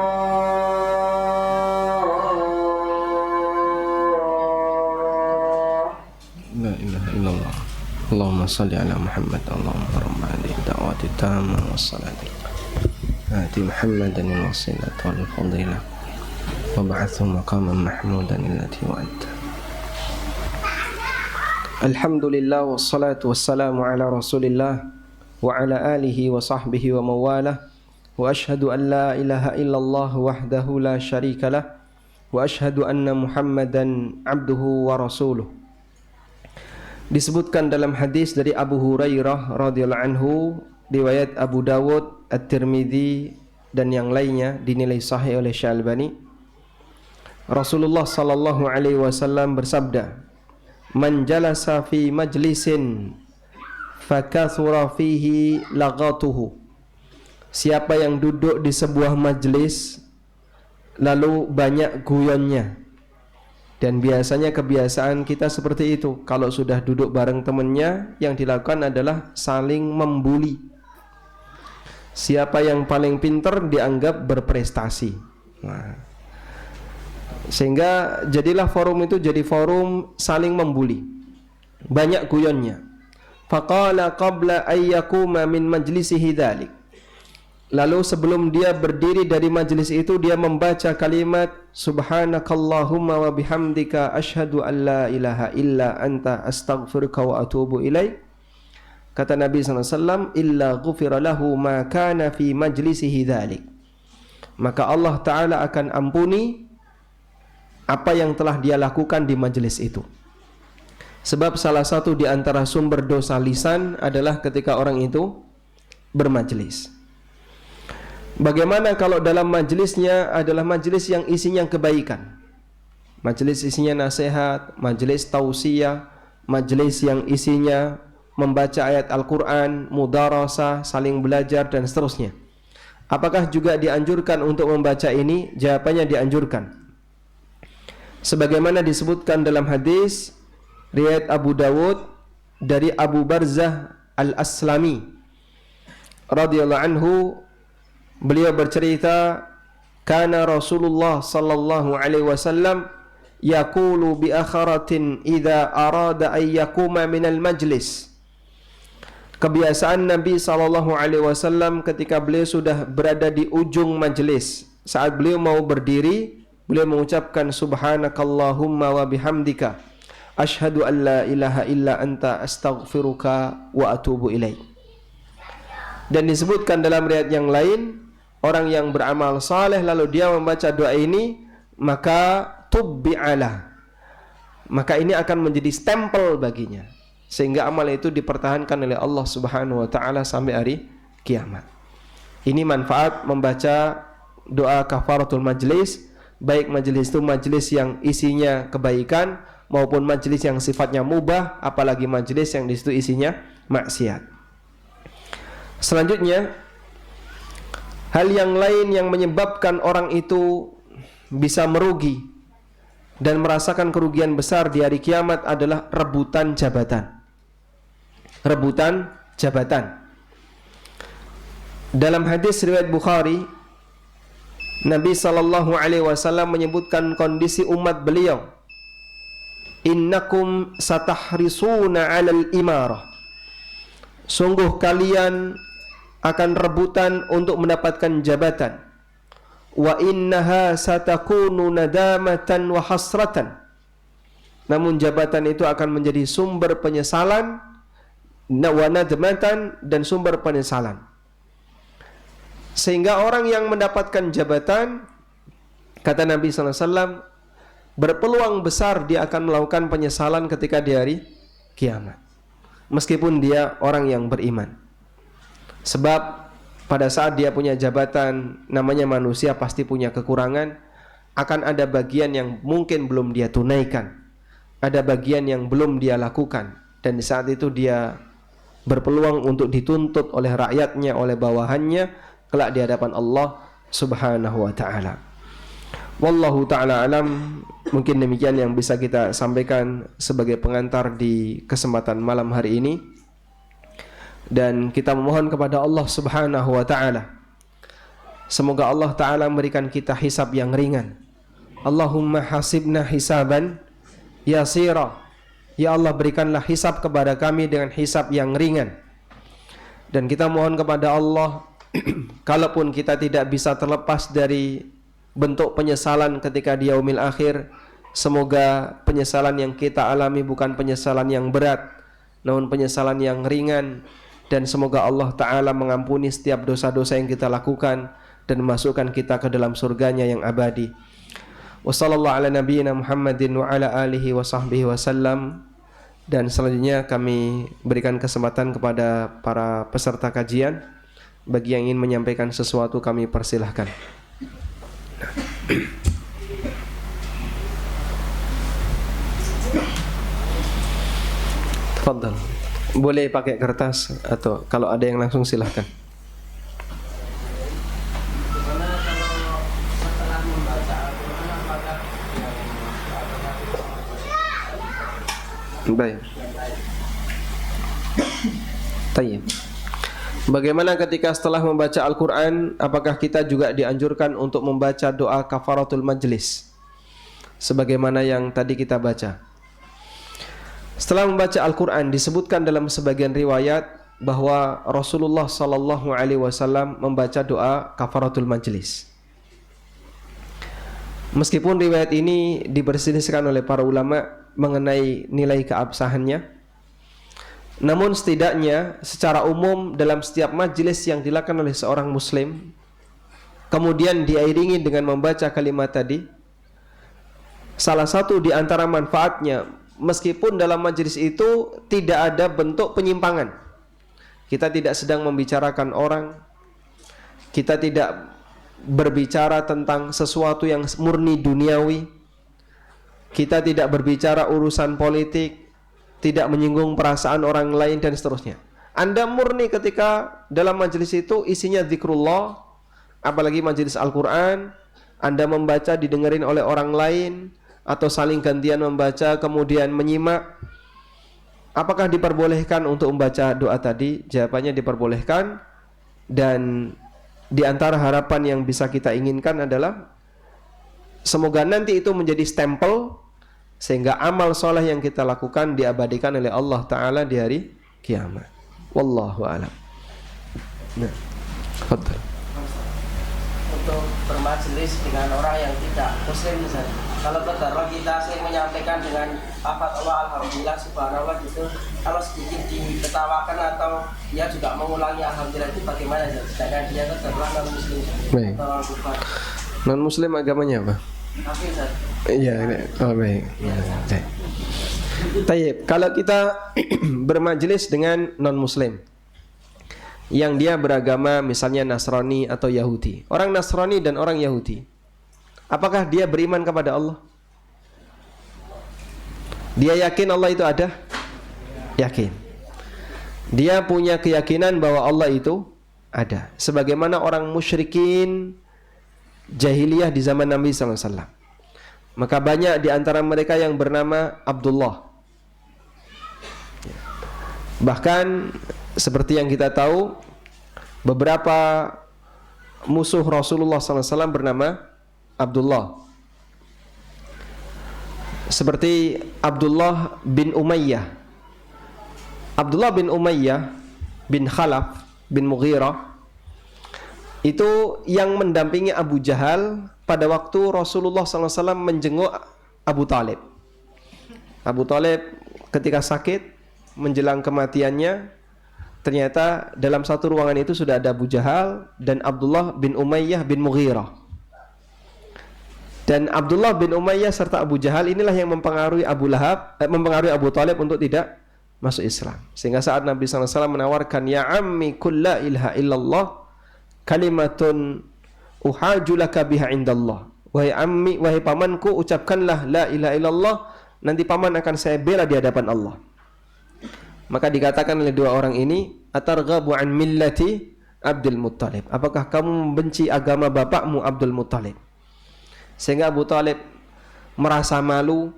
S3: La ilaha illallah. Allahumma salli ala Muhammad. Allahumma rabb hadhihi da'wati tamma wassalati. Ati Muhammadan al-wasilah wal fadilah wa ba'athu maqaman mahmudan allati wa'adta. Alhamdulillah wassalatu wassalamu ala Rasulillah wa ala alihi wa sahbihi wa mawalah. Wa ashhadu an la ilaha illallah wahdahu la syarika lah wa ashhadu anna Muhammadan abduhu wa rasuluh. Disebutkan dalam hadis dari Abu Hurairah radhiyallahu anhu, riwayat Abu Dawud, At-Tirmidzi dan yang lainnya dinilai sahih oleh Syalbani. Rasulullah sallallahu alaihi wasallam bersabda, "Man jalasa fi majlisin fakathura fihi laghatuhu." Siapa yang duduk di sebuah majlis lalu banyak guyonnya. Dan biasanya kebiasaan kita seperti itu. Kalau sudah duduk bareng temannya, yang dilakukan adalah saling membuli. Siapa yang paling pintar dianggap berprestasi. Nah, sehingga jadilah forum itu jadi forum saling membuli. Banyak guyonnya. Faqala qabla ayyakuma min majlisihi dzalik. Lalu sebelum dia berdiri dari majlis itu, dia membaca kalimat Subhanakallahumma wa bihamdika asyhadu an la ilaha illa anta astaghfiruka wa atubu ilaik. Kata Nabi SAW, illa ghufira lahu ma kana fi majlisihi dzalik. Maka Allah Ta'ala akan ampuni apa yang telah dia lakukan di majlis itu. Sebab salah satu di antara sumber dosa lisan adalah ketika orang itu bermajlis. Bagaimana kalau dalam majlisnya adalah majlis yang isinya kebaikan, majlis isinya nasihat, majlis tausiah, majlis yang isinya membaca ayat Al-Quran, mudarasah, saling belajar dan seterusnya. Apakah juga dianjurkan untuk membaca ini? Jawabannya dianjurkan. Sebagaimana disebutkan dalam hadis riwayat Abu Dawud dari Abu Barzah Al-Aslami radhiyallahu anhu, beliau bercerita, kana Rasulullah sallallahu alaihi wasallam yaqulu bi akharatin idza arada ay yakuma minal majlis. Kebiasaan Nabi sallallahu alaihi wasallam ketika beliau sudah berada di ujung majlis, saat beliau mau berdiri, beliau mengucapkan subhanakallahumma wa bihamdika asyhadu an la ilaha illa anta astaghfiruka wa atubu ilaik. Dan disebutkan dalam riwayat yang lain, orang yang beramal saleh lalu dia membaca doa ini, maka tubbi'alah, maka ini akan menjadi stempel baginya, sehingga amal itu dipertahankan oleh Allah Subhanahu wa taala sampai hari kiamat. Ini manfaat membaca doa kafaratul majlis, baik majlis itu majlis yang isinya kebaikan maupun majlis yang sifatnya mubah, apalagi majlis yang di situ isinya maksiat. Selanjutnya, hal yang lain yang menyebabkan orang itu bisa merugi dan merasakan kerugian besar di hari kiamat adalah rebutan jabatan. Rebutan jabatan. Dalam hadis riwayat Bukhari, Nabi SAW menyebutkan kondisi umat beliau, innakum satahrisuna 'alal imarah, sungguh kalian akan rebutan untuk mendapatkan jabatan, wa innaha satakunu nadamatan wa hasratan, namun jabatan itu akan menjadi sumber penyesalan, wa nadmatan, dan sumber penyesalan. Sehingga orang yang mendapatkan jabatan, kata Nabi SAW, berpeluang besar dia akan melakukan penyesalan ketika di hari kiamat, meskipun dia orang yang beriman. Sebab pada saat dia punya jabatan, namanya manusia pasti punya kekurangan, akan ada bagian yang mungkin belum dia tunaikan, ada bagian yang belum dia lakukan, dan di saat itu dia berpeluang untuk dituntut oleh rakyatnya, oleh bawahannya kelak di hadapan Allah Subhanahu wa taala. Wallahu taala alam. Mungkin demikian yang bisa kita sampaikan sebagai pengantar di kesempatan malam hari ini, dan kita memohon kepada Allah Subhanahu wa taala, semoga Allah taala memberikan kita hisab yang ringan. Allahumma hasibna hisaban yasira. Ya Allah, berikanlah hisab kepada kami dengan hisab yang ringan. Dan kita mohon kepada Allah, kalaupun kita tidak bisa terlepas dari bentuk penyesalan ketika di yaumil akhir, semoga penyesalan yang kita alami bukan penyesalan yang berat, namun penyesalan yang ringan, dan semoga Allah Ta'ala mengampuni setiap dosa-dosa yang kita lakukan dan memasukkan kita ke dalam surganya yang abadi. Wassallallahu ala nabiyyina Muhammadin wa ala alihi wa sahbihi wasallam. Dan selanjutnya kami berikan kesempatan kepada para peserta kajian. Bagi yang ingin menyampaikan sesuatu kami persilahkan. Tafadhal. Boleh pakai kertas atau kalau ada yang langsung silahkan. Baik. Tayyib. Bagaimana ketika setelah membaca Al-Quran, apakah kita juga dianjurkan untuk membaca doa kafaratul majlis sebagaimana yang tadi kita baca? Setelah membaca Al-Quran, disebutkan dalam sebagian riwayat bahwa Rasulullah SAW membaca doa kafaratul majlis. Meskipun riwayat ini diperselisihkan oleh para ulama mengenai nilai keabsahannya, namun setidaknya secara umum dalam setiap majlis yang dilakukan oleh seorang muslim, kemudian diiringi dengan membaca kalimat tadi, salah satu di antara manfaatnya, meskipun dalam majlis itu tidak ada bentuk penyimpangan, kita tidak sedang membicarakan orang, kita tidak berbicara tentang sesuatu yang murni duniawi, kita tidak berbicara urusan politik, tidak menyinggung perasaan orang lain dan seterusnya. Anda murni ketika dalam majelis itu isinya zikrullah, apalagi majelis Al-Quran, Anda membaca didengarin oleh orang lain atau saling gantian membaca kemudian menyimak. Apakah diperbolehkan untuk membaca doa tadi? Jawabannya diperbolehkan, dan di antara harapan yang bisa kita inginkan adalah semoga nanti itu menjadi stempel sehingga amal soleh yang kita lakukan diabadikan oleh Allah Ta'ala di hari kiamat. Wallahu a'lam. Nah,
S5: untuk bermajelis dengan orang yang tidak muslim misalnya. Kalau taruhlah kita sering menyampaikan dengan lafaz Allah alhamdulillah subhanallah gitu, kalau sedikit diketawakan atau dia juga mengulangi alhamdulillah itu bagaimana ya? Sedangkan dia taruhlah non muslim
S3: Baik.
S5: atau kufar.
S3: Non muslim agamanya apa?
S5: Tapi Ustaz,
S3: Iya, oh baik. Baik. Tayyib, kalau kita bermajelis dengan non muslim yang dia beragama misalnya Nasrani atau Yahudi. Orang Nasrani dan orang Yahudi, apakah dia beriman kepada Allah? Dia yakin Allah itu ada? Yakin. Dia punya keyakinan bahwa Allah itu ada. Sebagaimana orang musyrikin jahiliyah di zaman Nabi SAW. Maka banyak di antara mereka yang bernama Abdullah. Bahkan seperti yang kita tahu, beberapa musuh Rasulullah SAW bernama Abdullah. Seperti Abdullah bin Umayyah. Abdullah bin Umayyah bin Khalaf bin Mughirah itu yang mendampingi Abu Jahal pada waktu Rasulullah SAW menjenguk Abu Talib. Abu Talib ketika sakit menjelang kematiannya, ternyata dalam satu ruangan itu sudah ada Abu Jahal dan Abdullah bin Umayyah bin Mughirah. Dan Abdullah bin Umayyah serta Abu Jahal inilah yang mempengaruhi mempengaruhi Abu Talib untuk tidak masuk Islam. Sehingga saat Nabi SAW menawarkan, ya ammi kulla ilaha illallah kalimatun uhajulaka biha indallah. Wahai ammi, wahai pamanku, ucapkanlah la ilaha illallah, nanti paman akan saya bela di hadapan Allah. Maka dikatakan oleh dua orang ini, atarghabu an millati Abdul Muttalib, apakah kamu membenci agama bapakmu Abdul Muttalib? Sehingga Abu Talib merasa malu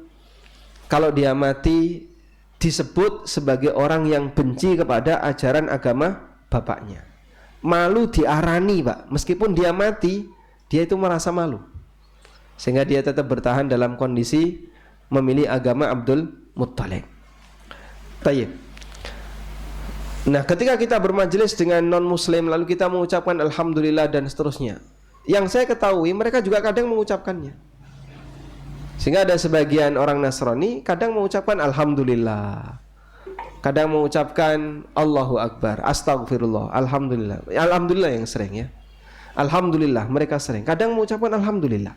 S3: kalau dia mati disebut sebagai orang yang benci kepada ajaran agama bapaknya. Malu diarani, Pak. Meskipun dia mati, dia itu merasa malu. Sehingga dia tetap bertahan dalam kondisi memilih agama Abdul Muttalib. Tayyib. Nah, ketika kita bermajelis dengan non-muslim lalu kita mengucapkan alhamdulillah dan seterusnya, yang saya ketahui mereka juga kadang mengucapkannya. Sehingga ada sebagian orang Nasrani kadang mengucapkan alhamdulillah, kadang mengucapkan Allahu Akbar, astagfirullah, alhamdulillah. Alhamdulillah yang sering ya. Alhamdulillah mereka sering. Kadang mengucapkan alhamdulillah.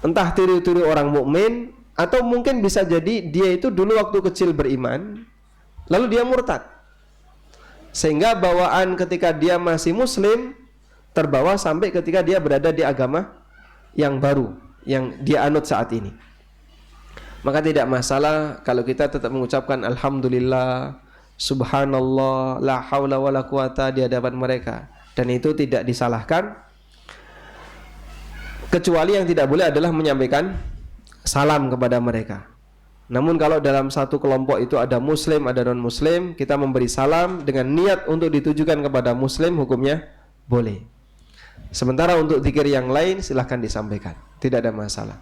S3: Entah tiru-tiru orang mukmin atau mungkin bisa jadi dia itu dulu waktu kecil beriman lalu dia murtad. Sehingga bawaan ketika dia masih muslim terbawa sampai ketika dia berada di agama yang baru yang dia anut saat ini. Maka tidak masalah kalau kita tetap mengucapkan alhamdulillah, subhanallah, la haula wala quwata di hadapan mereka, dan itu tidak disalahkan. Kecuali yang tidak boleh adalah menyampaikan salam kepada mereka. Namun kalau dalam satu kelompok itu ada muslim, ada non muslim, kita memberi salam dengan niat untuk ditujukan kepada muslim, hukumnya boleh. Sementara untuk zikir yang lain silahkan disampaikan, tidak ada masalah.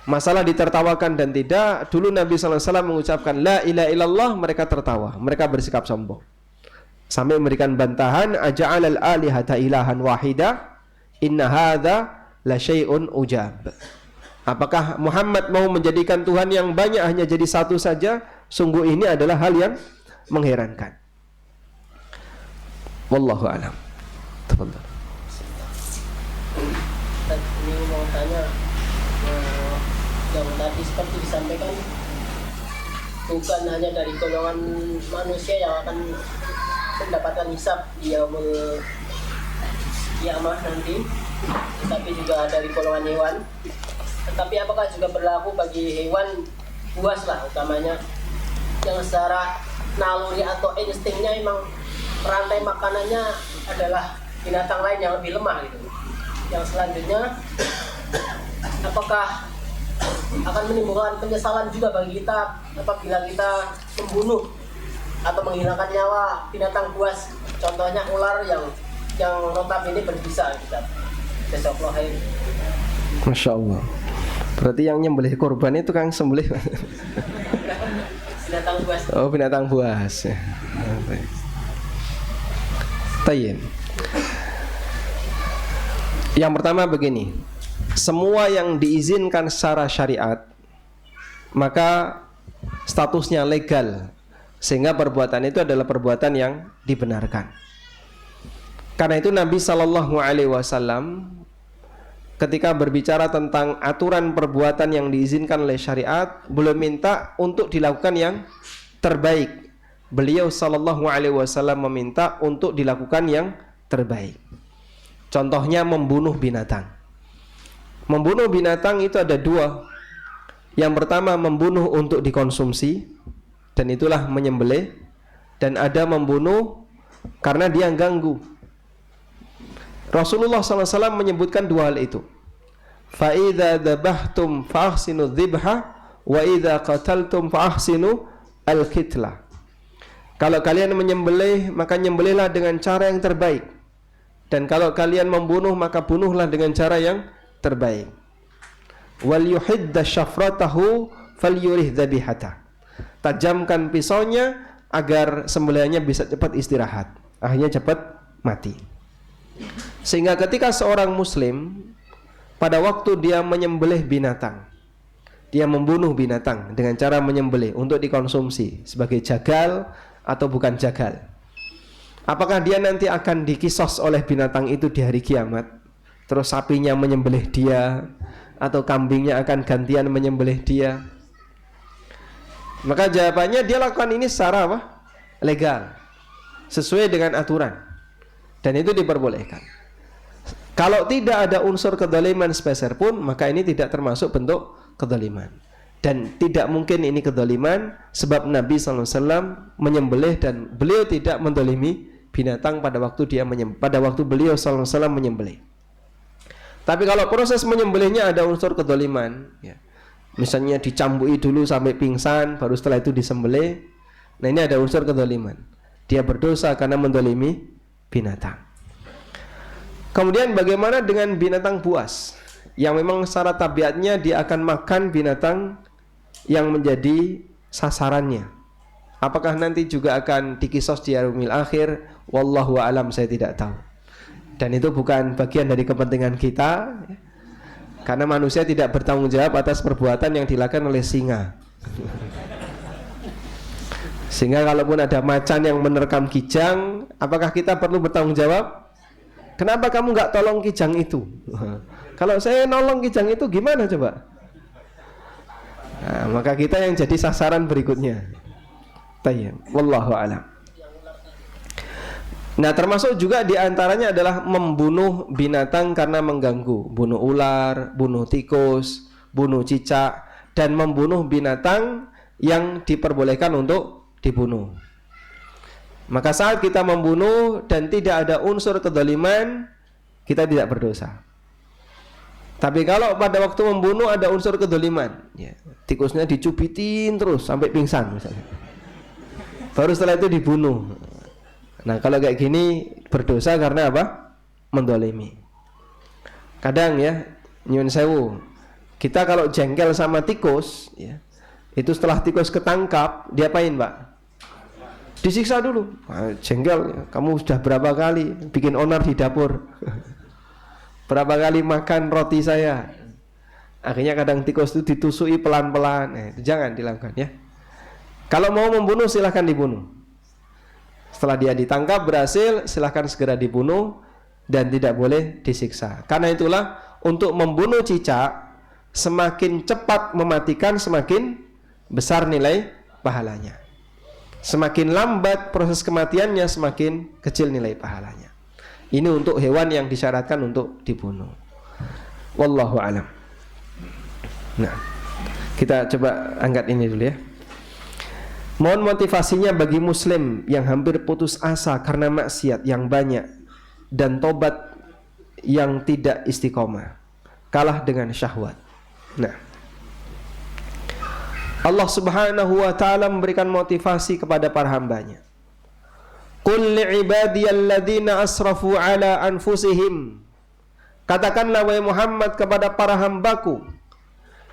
S3: Masalah ditertawakan dan tidak, dulu Nabi SAW mengucapkan la ilaha illallah, mereka tertawa, mereka bersikap sombong. Sampai memberikan bantahan, aja'alal alihata ilahan wahida, inna hadha la syai'un ujab. Apakah Muhammad mau menjadikan Tuhan yang banyak hanya jadi satu saja? Sungguh ini adalah hal yang mengherankan. Wallahu a'lam. Tafadhal.
S5: Ini mau tanya, yang tadi seperti disampaikan bukan hanya dari golongan manusia yang akan mendapatkan hisab di yaumul kiamah nanti, tetapi juga dari golongan hewan. Tetapi apakah juga berlaku bagi hewan buas lah utamanya, yang secara naluri atau instingnya memang rantai makanannya adalah binatang lain yang lebih lemah gitu. Yang selanjutnya, apakah akan menimbulkan penyesalan juga bagi kita apabila kita membunuh atau menghilangkan nyawa binatang buas, contohnya ular yang notabene berbisa kita. Jazakallahu.
S3: Masya Allah. Berarti yang nyembelih korban itu kan sembelih
S5: Binatang buas.
S3: Oh, binatang buas ya. Tayyib. Yang pertama begini, semua yang diizinkan secara syariat maka statusnya legal, sehingga perbuatan itu adalah perbuatan yang dibenarkan. Karena itu Nabi SAW ketika berbicara tentang aturan perbuatan yang diizinkan oleh syariat, belum minta untuk dilakukan yang terbaik. Beliau SAW meminta untuk dilakukan yang terbaik. Contohnya membunuh binatang. Membunuh binatang itu ada dua. Yang pertama membunuh untuk dikonsumsi, dan itulah menyembelih. Dan ada membunuh karena dia ganggu. Rasulullah SAW menyebutkan dua hal itu. Fa idza dzabhtum fa ahsinu dzibha wa idza qataltum fa ahsinu al-qitla. Kalau kalian menyembelih, maka nyembelihlah dengan cara yang terbaik. Dan kalau kalian membunuh, maka bunuhlah dengan cara yang terbaik. Wal yuhidda syafratahu falyurih dzabihata. Tajamkan pisaunya agar sembelihannya bisa cepat istirahat, akhirnya cepat mati. Sehingga ketika seorang muslim pada waktu dia menyembelih binatang, dia membunuh binatang dengan cara menyembelih untuk dikonsumsi sebagai jagal atau bukan jagal, apakah dia nanti akan dikisos oleh binatang itu di hari kiamat? Terus sapinya menyembelih dia, atau kambingnya akan gantian menyembelih dia? Maka jawabannya dia lakukan ini secara apa? Legal, sesuai dengan aturan, dan itu diperbolehkan. Kalau tidak ada unsur kedzaliman sepeser pun, maka ini tidak termasuk bentuk kedzaliman. Dan tidak mungkin ini kedzaliman, sebab Nabi SAW menyembelih dan beliau tidak mendolimi binatang pada waktu beliau SAW menyembelih. Tapi kalau proses menyembelihnya ada unsur kedzaliman, ya, misalnya dicambui dulu sampai pingsan, baru setelah itu disembelih, nah ini ada unsur kedzaliman. Dia berdosa karena mendolimi binatang. Kemudian bagaimana dengan binatang buas, yang memang secara tabiatnya dia akan makan binatang yang menjadi sasarannya? Apakah nanti juga akan dikisos di yaumil akhir? Wallahu a'lam, saya tidak tahu. Dan itu bukan bagian dari kepentingan kita, karena manusia tidak bertanggung jawab atas perbuatan yang dilakukan oleh singa. Sehingga kalaupun ada macan yang menerkam kijang, apakah kita perlu bertanggung jawab? Kenapa kamu nggak tolong kijang itu? Kalau saya nolong kijang itu gimana coba? Nah, maka kita yang jadi sasaran berikutnya. Tayyib, wallahu a'lam. Nah, termasuk juga diantaranya adalah membunuh binatang karena mengganggu, bunuh ular, bunuh tikus, bunuh cicak, dan membunuh binatang yang diperbolehkan untuk dibunuh. Maka saat kita membunuh dan tidak ada unsur kedzaliman, kita tidak berdosa. Tapi kalau pada waktu membunuh ada unsur kedzaliman, ya, tikusnya dicubitin terus sampai pingsan misalnya, baru setelah itu dibunuh. Nah, kalau kayak gini berdosa karena apa? Mendolimi. Kadang ya, nyuwun sewu, kita kalau jengkel sama tikus, ya, itu setelah tikus ketangkap, diapain Pak? Disiksa dulu. Nah, jengkel, ya, kamu sudah berapa kali bikin onar di dapur? Berapa kali makan roti saya? Akhirnya kadang tikus itu ditusui pelan-pelan. Itu jangan dilakukan ya. Kalau mau membunuh silahkan dibunuh. Setelah dia ditangkap berhasil, silahkan segera dibunuh dan tidak boleh disiksa. Karena itulah untuk membunuh cicak, semakin cepat mematikan semakin besar nilai pahalanya. Semakin lambat proses kematiannya, semakin kecil nilai pahalanya. Ini untuk hewan yang disyaratkan untuk dibunuh. Wallahu a'lam. Nah, kita coba angkat ini dulu ya. Mohon motivasinya bagi muslim yang hampir putus asa karena maksiat yang banyak dan tobat yang tidak istiqomah, kalah dengan syahwat. Nah, Allah Subhanahu wa taala memberikan motivasi kepada para hambanya. Qul li'ibadiyalladzina asrafu ala anfusihim. Katakanlah wahai Muhammad kepada para hambaku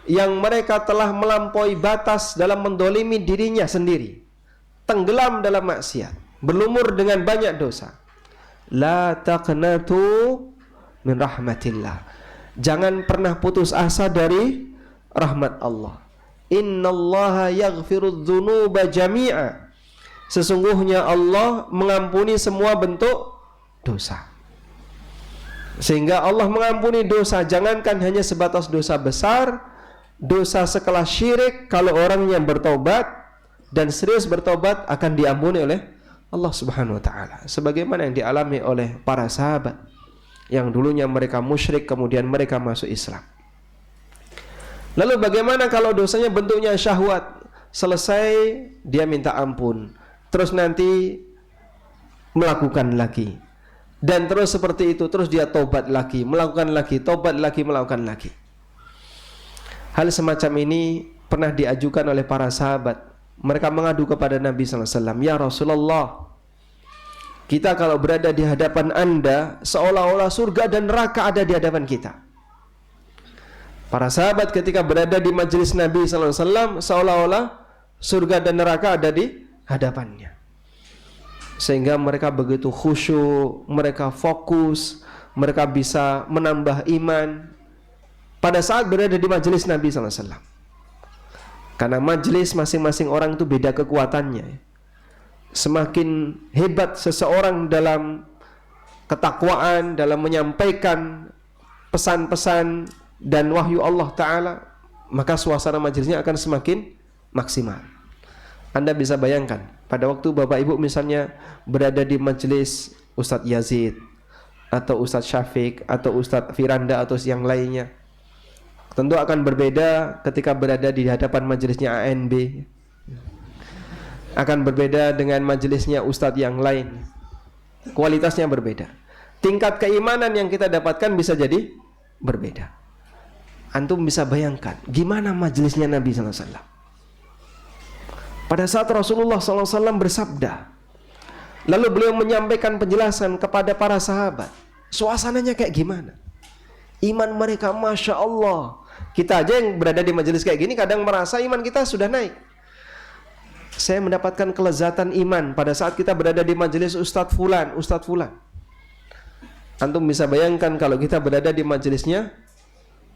S3: yang mereka telah melampaui batas dalam mendolimi dirinya sendiri, tenggelam dalam maksiat, berlumur dengan banyak dosa. La taqnatu min rahmatillah. Jangan pernah putus asa dari rahmat Allah. Innallaha yaghfirudz dzunuba jami'a. Sesungguhnya Allah mengampuni semua bentuk dosa. Sehingga Allah mengampuni dosa, jangankan hanya sebatas dosa besar, dosa sekelas syirik, kalau orang yang bertobat dan serius bertobat akan diampuni oleh Allah Subhanahu wa taala. Sebagaimana yang dialami oleh para sahabat yang dulunya mereka musyrik kemudian mereka masuk Islam. Lalu bagaimana kalau dosanya bentuknya syahwat? Selesai dia minta ampun, terus nanti melakukan lagi. Dan terus seperti itu, terus dia tobat lagi, melakukan lagi, tobat lagi, melakukan lagi. Hal semacam ini pernah diajukan oleh para sahabat. Mereka mengadu kepada Nabi SAW, ya Rasulullah, kita kalau berada di hadapan Anda, seolah-olah surga dan neraka ada di hadapan kita. Para sahabat ketika berada di majelis Nabi SAW, seolah-olah surga dan neraka ada di hadapannya. Sehingga mereka begitu khusyuk, mereka fokus, mereka bisa menambah iman pada saat berada di majelis Nabi SAW. Karena majelis masing-masing orang itu beda kekuatannya. Semakin hebat seseorang dalam ketakwaan, dalam menyampaikan pesan-pesan dan wahyu Allah Ta'ala, maka suasana majelisnya akan semakin maksimal. Anda bisa bayangkan, pada waktu Bapak Ibu misalnya berada di majelis Ustadz Yazid, atau Ustadz Syafiq, atau Ustadz Firanda, atau yang lainnya, tentu akan berbeda ketika berada di hadapan majelisnya ANB. Akan berbeda dengan majelisnya Ustadz yang lain. Kualitasnya berbeda. Tingkat keimanan yang kita dapatkan bisa jadi berbeda. Antum bisa bayangkan gimana majelisnya Nabi SAW. Pada saat Rasulullah SAW bersabda, lalu beliau menyampaikan penjelasan kepada para sahabat, suasananya kayak gimana? Iman mereka Masya Allah. Kita aja yang berada di majelis kayak gini kadang merasa iman kita sudah naik. Saya mendapatkan kelezatan iman pada saat kita berada di majelis Ustadz Fulan, Ustadz Fulan. Antum bisa bayangkan kalau kita berada di majelisnya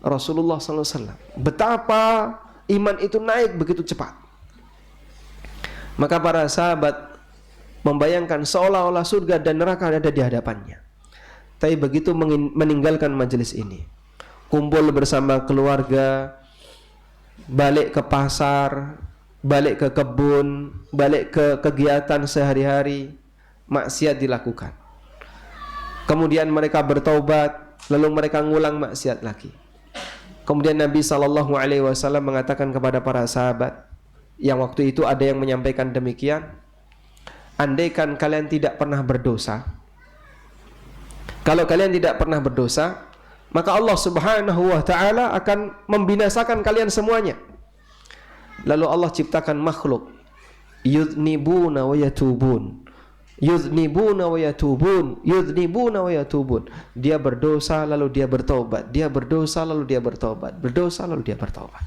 S3: Rasulullah SAW, betapa iman itu naik begitu cepat. Maka para sahabat membayangkan seolah-olah surga dan neraka ada di hadapannya. Tapi begitu meninggalkan majelis ini, kumpul bersama keluarga, balik ke pasar, balik ke kebun, balik ke kegiatan sehari-hari, maksiat dilakukan. Kemudian mereka bertaubat, lalu mereka ngulang maksiat lagi. Kemudian Nabi SAW mengatakan kepada para sahabat, yang waktu itu ada yang menyampaikan demikian, andaikan kalian tidak pernah berdosa, kalau kalian tidak pernah berdosa, maka Allah Subhanahu wa ta'ala akan membinasakan kalian semuanya. Lalu Allah ciptakan makhluk, yudnibuna wa yatubun, yudnibuna wa yatubun, yudnibuna wa yatubun. Dia berdosa lalu dia bertobat, dia berdosa lalu dia bertobat, berdosa lalu dia bertobat.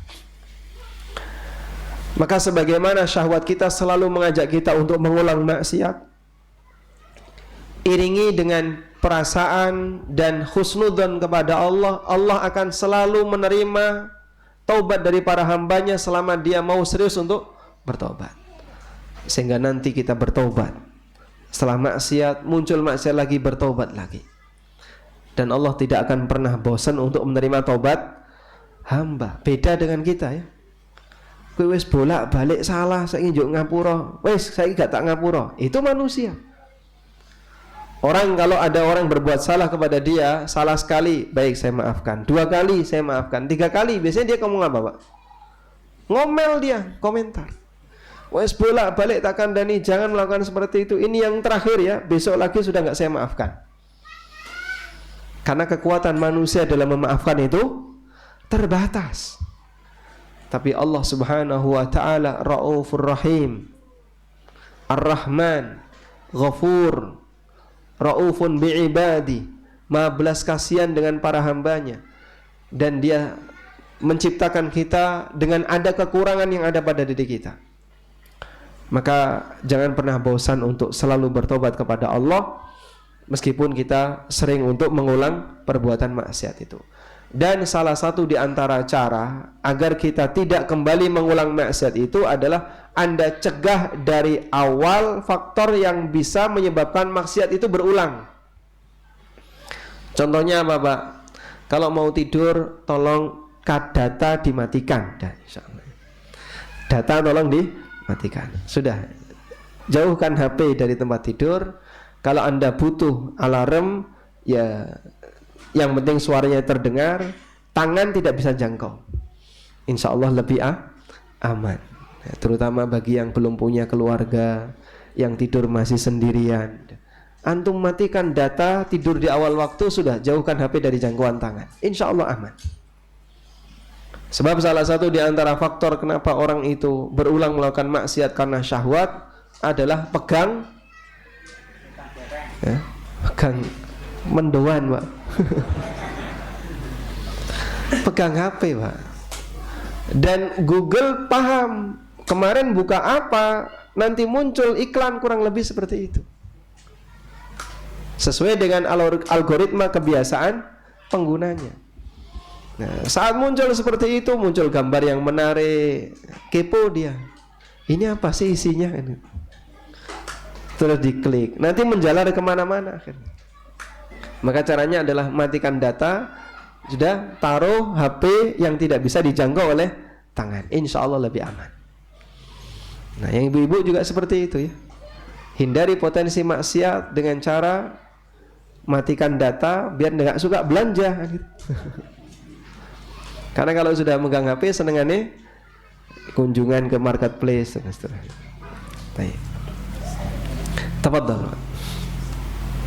S3: Maka sebagaimana syahwat kita selalu mengajak kita untuk mengulang maksiat, iringi dengan perasaan dan husnudzon kepada Allah, Allah akan selalu menerima taubat dari para hambanya selama dia mau serius untuk bertobat. Sehingga nanti kita bertobat, setelah maksiat muncul maksiat lagi, bertobat lagi. Dan Allah tidak akan pernah bosan untuk menerima taubat hamba. Beda dengan kita ya. Kowe wis bolak-balik salah, saiki njuk ngapura. Wis saiki gak tak ngapura. Itu manusia. Orang kalau ada orang berbuat salah kepada dia, salah sekali, baik saya maafkan. 2 kali saya maafkan. 3 kali biasanya dia ngomong apa, Pak? Ngomel dia, komentar. Wes bolak-balik tak kandani, jangan melakukan seperti itu. Ini yang terakhir ya, besok lagi sudah enggak saya maafkan. Karena kekuatan manusia dalam memaafkan itu terbatas. Tapi Allah Subhanahu wa ta'ala Raufur Rahim, Ar-Rahman, Ghafur, Raufun bi'ibadi, Maha belas kasihan dengan para hambanya. Dan dia menciptakan kita dengan ada kekurangan yang ada pada diri kita. Maka jangan pernah bosan untuk selalu bertobat kepada Allah. meskipun kita sering untuk mengulang perbuatan maksiat itu. Dan salah satu di antara cara agar kita tidak kembali mengulang maksiat itu adalah Anda cegah dari awal faktor yang bisa menyebabkan maksiat itu berulang. Contohnya apa, Pak? Kalau mau tidur tolong data dimatikan. Data tolong dimatikan. Sudah. Jauhkan HP dari tempat tidur. Kalau Anda butuh alarm, ya yang penting suaranya terdengar, tangan tidak bisa jangkau. Insya Allah lebih aman. Ya, terutama bagi yang belum punya keluarga, yang tidur masih sendirian. Antum matikan data, tidur di awal waktu, sudah jauhkan HP dari jangkauan tangan. Insya Allah aman. Sebab salah satu di antara faktor kenapa orang itu berulang melakukan maksiat karena syahwat adalah pegang mendoan, Pak. Pegang HP, Pak. Dan Google paham kemarin buka apa, nanti muncul iklan kurang lebih seperti itu, sesuai dengan algoritma kebiasaan penggunanya. Nah, saat muncul seperti itu, muncul gambar yang menarik, kepo dia. Ini apa sih isinya? Terus diklik, nanti menjalar kemana-mana. Maka caranya adalah matikan data, sudah taruh HP yang tidak bisa dijangkau oleh tangan. Insya Allah lebih aman. Nah, yang ibu-ibu juga seperti itu ya. Hindari potensi maksiat dengan cara matikan data biar nggak suka belanja. Karena kalau sudah megang HP senengannya kunjungan ke marketplace dan seterusnya. Baik. Tafadhal.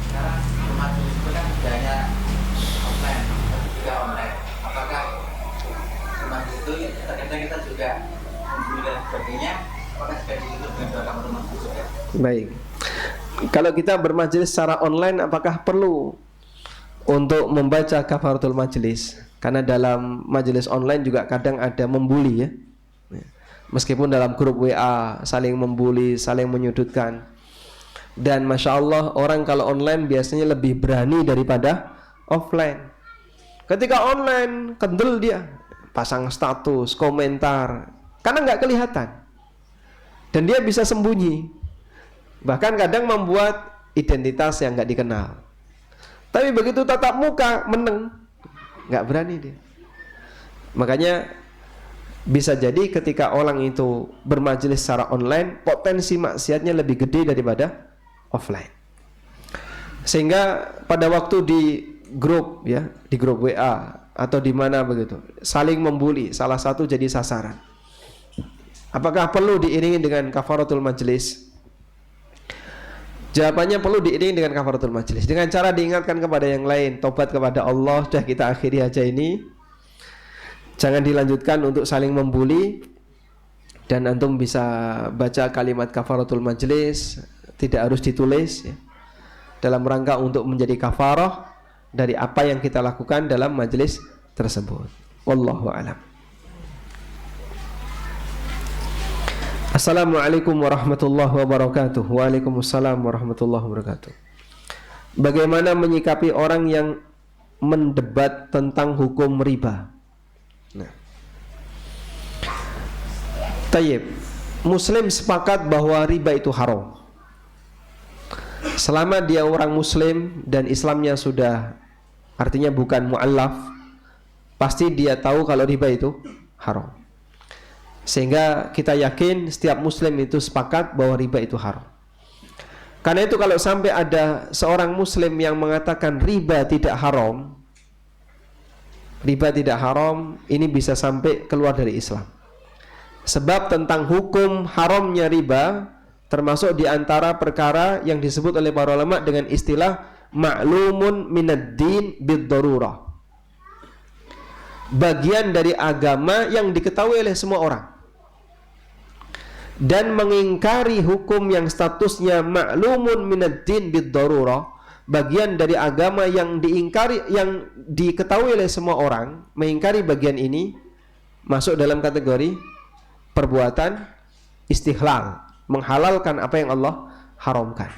S6: Sekarang majelis itu kan tidak hanya offline, tapi juga online. Apakah majelis itu terkadang kita juga membeli dan sebagainya? Apakah sudah ditutup dengan doa kamu teman juga?
S3: Baik. Kalau kita bermajelis secara online, apakah perlu untuk membaca kafaratul majelis? Karena dalam majelis online juga kadang ada membuli ya. Meskipun dalam grup WA saling membuli, saling menyudutkan. Dan Masya Allah orang kalau online biasanya lebih berani daripada offline. Ketika online kendel dia, pasang status, komentar, karena nggak kelihatan. Dan dia bisa sembunyi. Bahkan kadang membuat identitas yang nggak dikenal. Tapi begitu tatap muka meneng, nggak berani dia. Makanya bisa jadi ketika orang itu bermajelis secara online, potensi maksiatnya lebih gede daripada offline. Sehingga pada waktu di grup ya, di grup WA atau di mana begitu, saling membuli, salah satu jadi sasaran. Apakah perlu diiringi dengan kafaratul majelis? Jawabannya perlu diiringi dengan kafaratul majelis. Dengan cara diingatkan kepada yang lain, tobat kepada Allah, sudah kita akhiri aja ini. Jangan dilanjutkan untuk saling membuli. Dan antum bisa baca kalimat kafaratul majelis, tidak harus ditulis ya, dalam rangka untuk menjadi kafarah dari apa yang kita lakukan dalam majelis tersebut. Wallahu a'lam. Assalamualaikum warahmatullahi wabarakatuh. Waalaikumsalam warahmatullahi wabarakatuh. Bagaimana menyikapi orang yang mendebat tentang hukum riba? Nah, tayyib, Muslim sepakat bahwa riba itu haram. Selama dia orang Muslim dan Islamnya sudah, artinya bukan mu'allaf, pasti dia tahu kalau riba itu haram. Sehingga kita yakin setiap Muslim itu sepakat bahwa riba itu haram. Karena itu kalau sampai ada seorang Muslim yang mengatakan riba tidak haram, ini bisa sampai keluar dari Islam. Sebab tentang hukum haramnya riba termasuk di antara perkara yang disebut oleh para ulama dengan istilah ma'lumun minad din bid-darurah. Bagian dari agama yang diketahui oleh semua orang. Dan mengingkari hukum yang statusnya ma'lumun minad din bid-darurah, bagian dari agama yang diingkari, yang diketahui oleh semua orang, mengingkari bagian ini masuk dalam kategori perbuatan istihlal, menghalalkan apa yang Allah haramkan.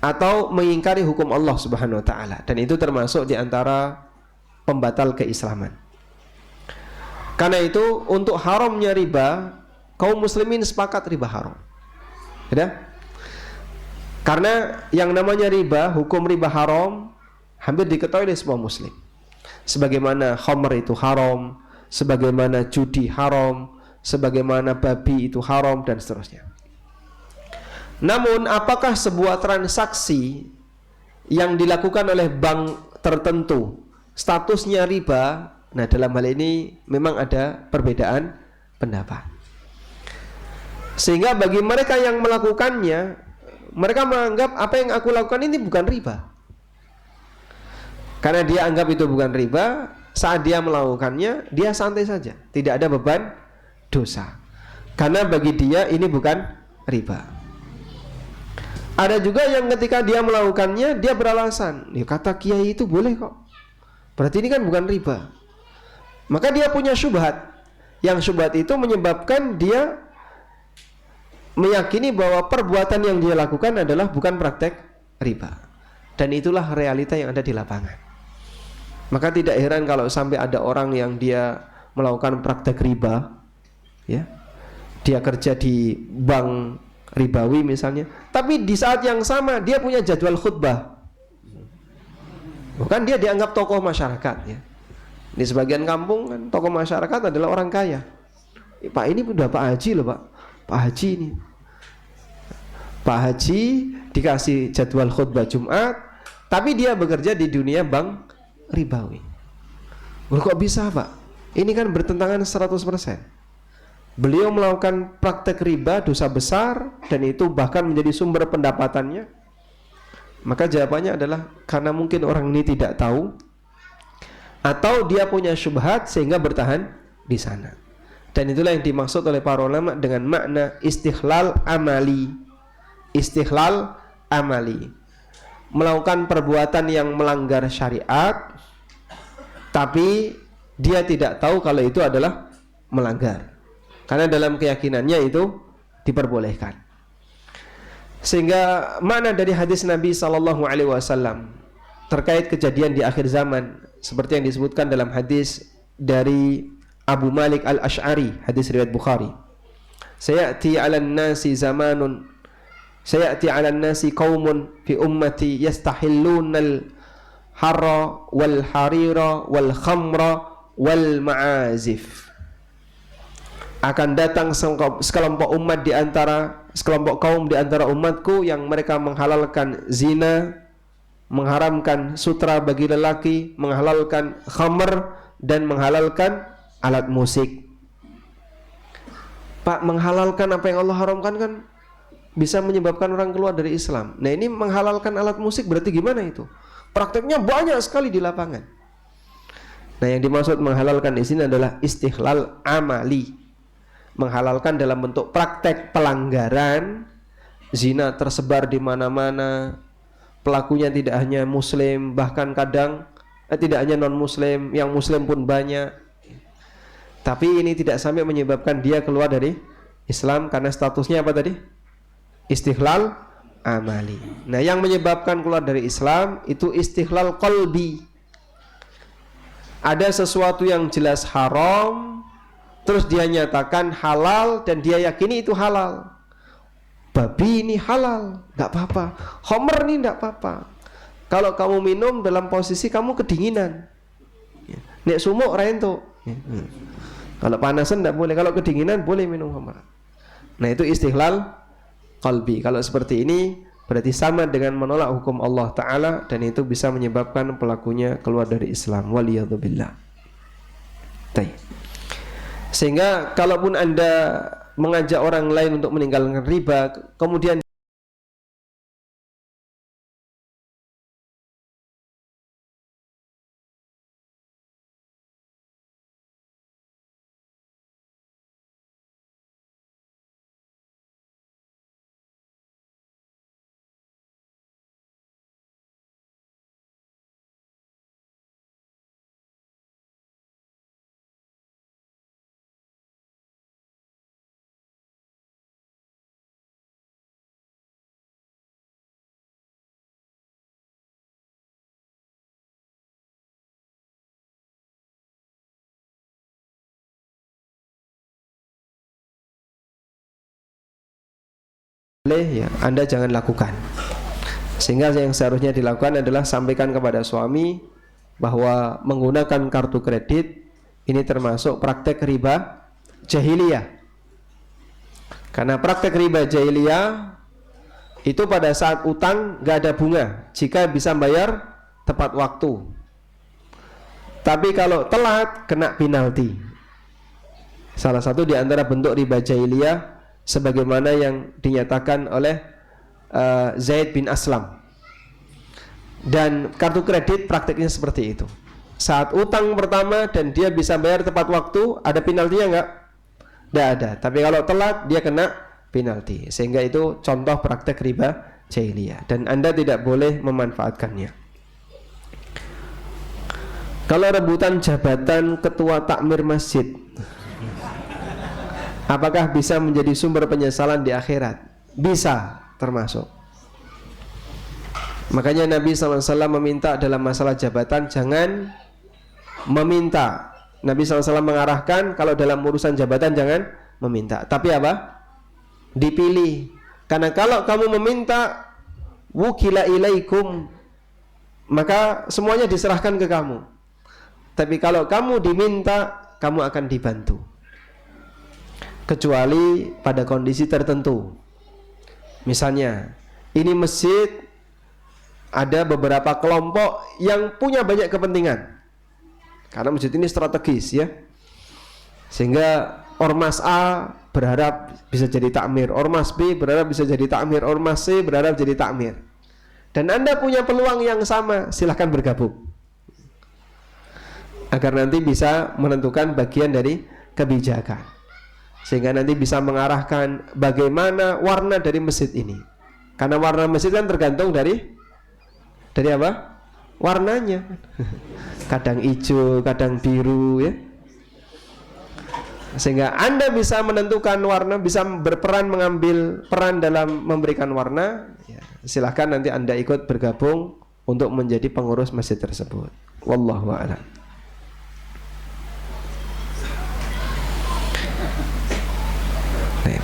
S3: atau mengingkari hukum Allah Subhanahu wa taala, dan itu termasuk di antara pembatal keislaman. Karena itu untuk haramnya riba, kaum muslimin sepakat riba haram. Ya? Karena yang namanya riba, hukum riba haram hampir diketahui oleh semua muslim. Sebagaimana khamr itu haram, sebagaimana judi haram, sebagaimana babi itu haram, dan seterusnya. Namun apakah sebuah transaksi yang dilakukan oleh bank tertentu statusnya riba? Nah, dalam hal ini memang ada perbedaan pendapat. Sehingga bagi mereka yang melakukannya, mereka menganggap apa yang aku lakukan ini bukan riba. Karena dia anggap itu bukan riba, saat dia melakukannya, dia santai saja, tidak ada beban dosa. Karena bagi dia ini bukan riba. Ada juga yang ketika dia melakukannya, dia beralasan, ya kata kiai itu boleh kok, berarti ini kan bukan riba. Maka dia punya syubhat. Yang syubhat itu menyebabkan dia meyakini bahwa perbuatan yang dia lakukan adalah bukan praktek riba. Dan itulah realita yang ada di lapangan. Maka tidak heran kalau sampai ada orang yang dia melakukan praktek riba, ya, dia kerja di bank ribawi misalnya, tapi di saat yang sama dia punya jadwal khutbah. Bukan dia dianggap tokoh masyarakat, ya. Di sebagian kampung kan tokoh masyarakat adalah orang kaya. Pak ini udah Pak Haji loh, Pak. Pak Haji ini. Pak Haji dikasih jadwal khutbah Jumat, tapi dia bekerja di dunia bank ribawi. Loh, kok bisa, Pak? Ini kan bertentangan 100%. Beliau melakukan praktek riba, dosa besar, dan itu bahkan menjadi sumber pendapatannya. Maka jawabannya adalah karena mungkin orang ini tidak tahu, atau dia punya syubhat sehingga bertahan di sana. Dan itulah yang dimaksud oleh para ulama dengan makna istighlal amali. Istighlal amali, melakukan perbuatan yang melanggar syariat, tapi dia tidak tahu kalau itu adalah melanggar. Karena dalam keyakinannya itu diperbolehkan. Sehingga makna dari hadis Nabi SAW terkait kejadian di akhir zaman, seperti yang disebutkan dalam hadis dari Abu Malik Al-Ash'ari, hadis riwayat Bukhari. Sayati 'alan nasi zamanun, sayati 'alan nasi qaumun fi ummati yastahillunal harra wal harira wal khamra wal ma'azif. Akan datang sekelompok umat di antara sekelompok kaum di antara umatku yang mereka menghalalkan zina, mengharamkan sutra bagi lelaki, menghalalkan khamr, dan menghalalkan alat musik. Pak, menghalalkan apa yang Allah haramkan kan bisa menyebabkan orang keluar dari Islam. Nah, ini menghalalkan alat musik berarti gimana itu? Prakteknya banyak sekali di lapangan. Nah, yang dimaksud menghalalkan di sini adalah istighlal amali. Menghalalkan dalam bentuk praktek pelanggaran, zina tersebar di mana-mana, pelakunya tidak hanya muslim, bahkan kadang tidak hanya non-muslim, yang muslim pun banyak. Tapi ini tidak sampai menyebabkan dia keluar dari Islam karena statusnya apa tadi? Istighlal amali. Nah, yang menyebabkan keluar dari Islam itu istighlal qalbi. Ada sesuatu yang jelas haram, terus dia nyatakan halal dan dia yakini itu halal. Babi ini halal, nggak apa-apa. Khamr ini nggak apa-apa. Kalau kamu minum dalam posisi kamu kedinginan, nek sumuk rento. Kalau panasan nggak boleh. Kalau kedinginan boleh minum khamr. Nah, itu istighlal qalbi. Kalau seperti ini berarti sama dengan menolak hukum Allah Ta'ala, dan itu bisa menyebabkan pelakunya keluar dari Islam. Waliyadzubillah. Sehingga kalaupun Anda mengajak orang lain untuk meninggalkan riba, kemudian boleh, ya Anda jangan lakukan. Sehingga yang seharusnya dilakukan adalah sampaikan kepada suami bahwa menggunakan kartu kredit ini termasuk praktek riba jahiliyah. Karena praktek riba jahiliyah itu pada saat utang gak ada bunga jika bisa bayar tepat waktu. Tapi kalau telat kena penalti. Salah satu di antara bentuk riba jahiliyah sebagaimana yang dinyatakan oleh Zaid bin Aslam. Dan kartu kredit praktiknya seperti itu. Saat utang pertama dan dia bisa bayar tepat waktu, ada penaltinya enggak? Tidak ada. Tapi kalau telat dia kena penalti. Sehingga itu contoh praktek riba jahiliyah dan Anda tidak boleh memanfaatkannya. Kalau rebutan jabatan ketua takmir masjid, apakah bisa menjadi sumber penyesalan di akhirat? Bisa, termasuk. Makanya Nabi SAW meminta dalam masalah jabatan jangan meminta. Nabi SAW mengarahkan kalau dalam urusan jabatan jangan meminta. Tapi apa? Dipilih. Karena kalau kamu meminta wukila ilaikum, maka semuanya diserahkan ke kamu. Tapi kalau kamu diminta, kamu akan dibantu. Kecuali pada kondisi tertentu. Misalnya, ini masjid ada beberapa kelompok yang punya banyak kepentingan. Karena masjid ini strategis ya. Sehingga Ormas A berharap bisa jadi takmir, Ormas B berharap bisa jadi takmir, Ormas C berharap jadi takmir. Dan Anda punya peluang yang sama, silahkan bergabung. Agar nanti bisa menentukan bagian dari kebijakan. Sehingga nanti bisa mengarahkan bagaimana warna dari masjid ini. Karena warna masjid kan tergantung dari apa? Warnanya. Kadang hijau, kadang biru ya. Sehingga Anda bisa menentukan warna, bisa berperan mengambil peran dalam memberikan warna ya, silahkan nanti Anda ikut bergabung untuk menjadi pengurus masjid tersebut. Wallahu a'lam.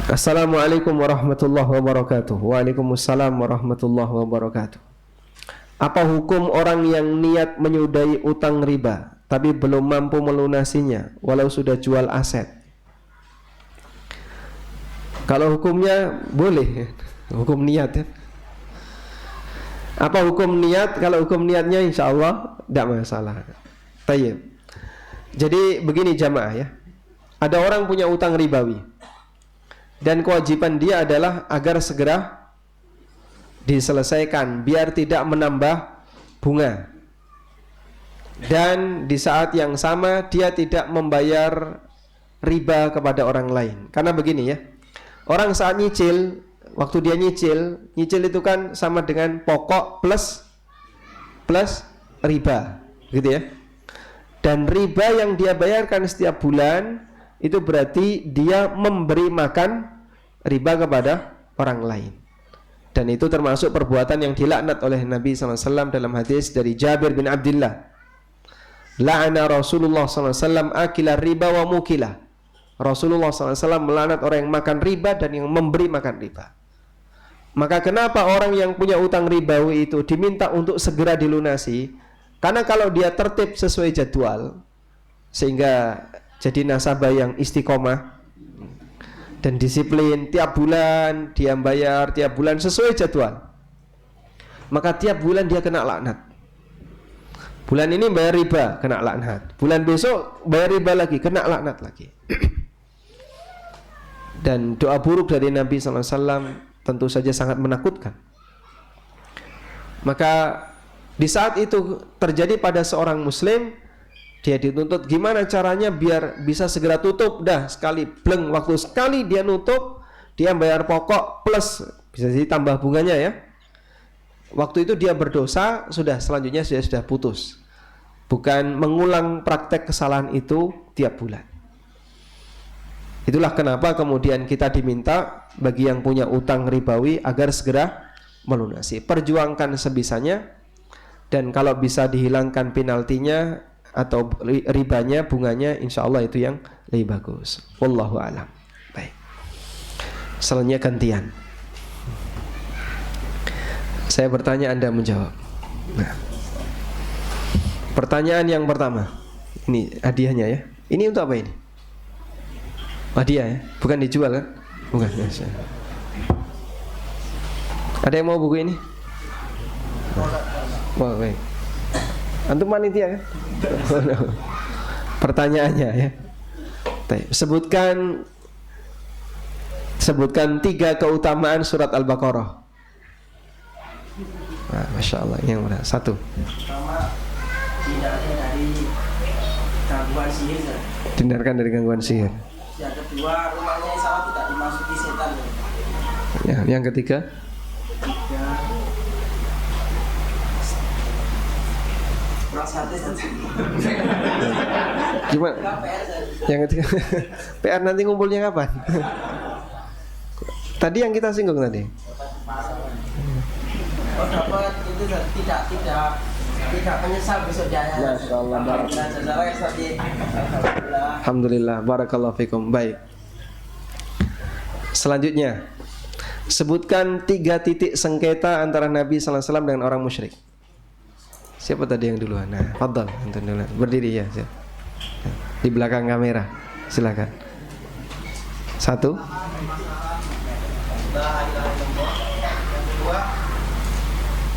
S3: Assalamualaikum warahmatullahi wabarakatuh. Waalaikumsalam warahmatullahi wabarakatuh. Apa hukum orang yang niat menyudahi utang riba tapi belum mampu melunasinya walau sudah jual aset? Kalau hukumnya boleh, hukum niat ya. Apa hukum niat? Kalau hukum niatnya insya Allah tidak masalah. Tayyib. Jadi begini jamaah ya. Ada orang punya utang ribawi dan kewajiban dia adalah agar segera diselesaikan biar tidak menambah bunga. Dan di saat yang sama dia tidak membayar riba kepada orang lain. Karena begini ya. Orang saat nyicil, waktu dia nyicil itu kan sama dengan pokok plus riba, gitu ya. Dan riba yang dia bayarkan setiap bulan itu berarti dia memberi makan riba kepada orang lain. Dan itu termasuk perbuatan yang dilaknat oleh Nabi SAW dalam hadis dari Jabir bin Abdullah. La'ana Rasulullah SAW akila riba wa mukilah. Rasulullah SAW melaknat orang yang makan riba dan yang memberi makan riba. Maka kenapa orang yang punya utang ribawi itu diminta untuk segera dilunasi? Karena kalau dia tertib sesuai jadwal, sehingga jadi nasabah yang istiqomah dan disiplin, tiap bulan dia bayar, tiap bulan sesuai jadwal, maka tiap bulan dia kena laknat. Bulan ini bayar riba, kena laknat. Bulan besok bayar riba lagi, kena laknat lagi. Dan doa buruk dari Nabi SAW tentu saja sangat menakutkan. Maka di saat itu terjadi pada seorang muslim, dia dituntut gimana caranya biar bisa segera tutup. Dah sekali bleng, waktu sekali dia nutup, dia bayar pokok plus bisa jadi tambah bunganya ya. Waktu itu dia berdosa, sudah selanjutnya sudah putus. Bukan mengulang praktek kesalahan itu tiap bulan. Itulah kenapa kemudian kita diminta bagi yang punya utang ribawi agar segera melunasi. Perjuangkan sebisanya, dan kalau bisa dihilangkan penaltinya atau ribanya, bunganya, insya Allah itu yang lebih bagus. Wallahu a'lam. Baik. Selanjutnya gantian. Saya bertanya, Anda menjawab. Nah, pertanyaan yang pertama. Ini hadiahnya ya. Ini untuk apa ini? Hadiah ya? Bukan dijual kan? Bukan. Ada yang mau buku ini? Wah, baik. Antum panitia kan? Pertanyaannya ya. Sebutkan 3 keutamaan surat Al-Baqarah. Nah, Masya Allah, yang mana? 1.
S5: Pertama, hindarkan dari gangguan sihir.
S3: Hindarkan dari gangguan sihir.
S5: Yang kedua, rumahnya insya Allah tidak dimasuki setan.
S3: Ya, yang ketiga.
S5: Kurang sate.
S3: Gimana? Yang ketiga. PR nanti ngumpulnya kapan? Tadi yang kita singgung tadi.
S5: Oh, dapat itu tidak menyesal besoknya.
S3: Alhamdulillah, barakallahu fikum. Baik. Selanjutnya, sebutkan 3 titik sengketa antara Nabi sallallahu alaihi wasallam dengan orang musyrik. Siapa tadi yang duluan? Nah, fadhal, antum duluan. Berdiri ya, siap. Di belakang kamera. Silakan. 1.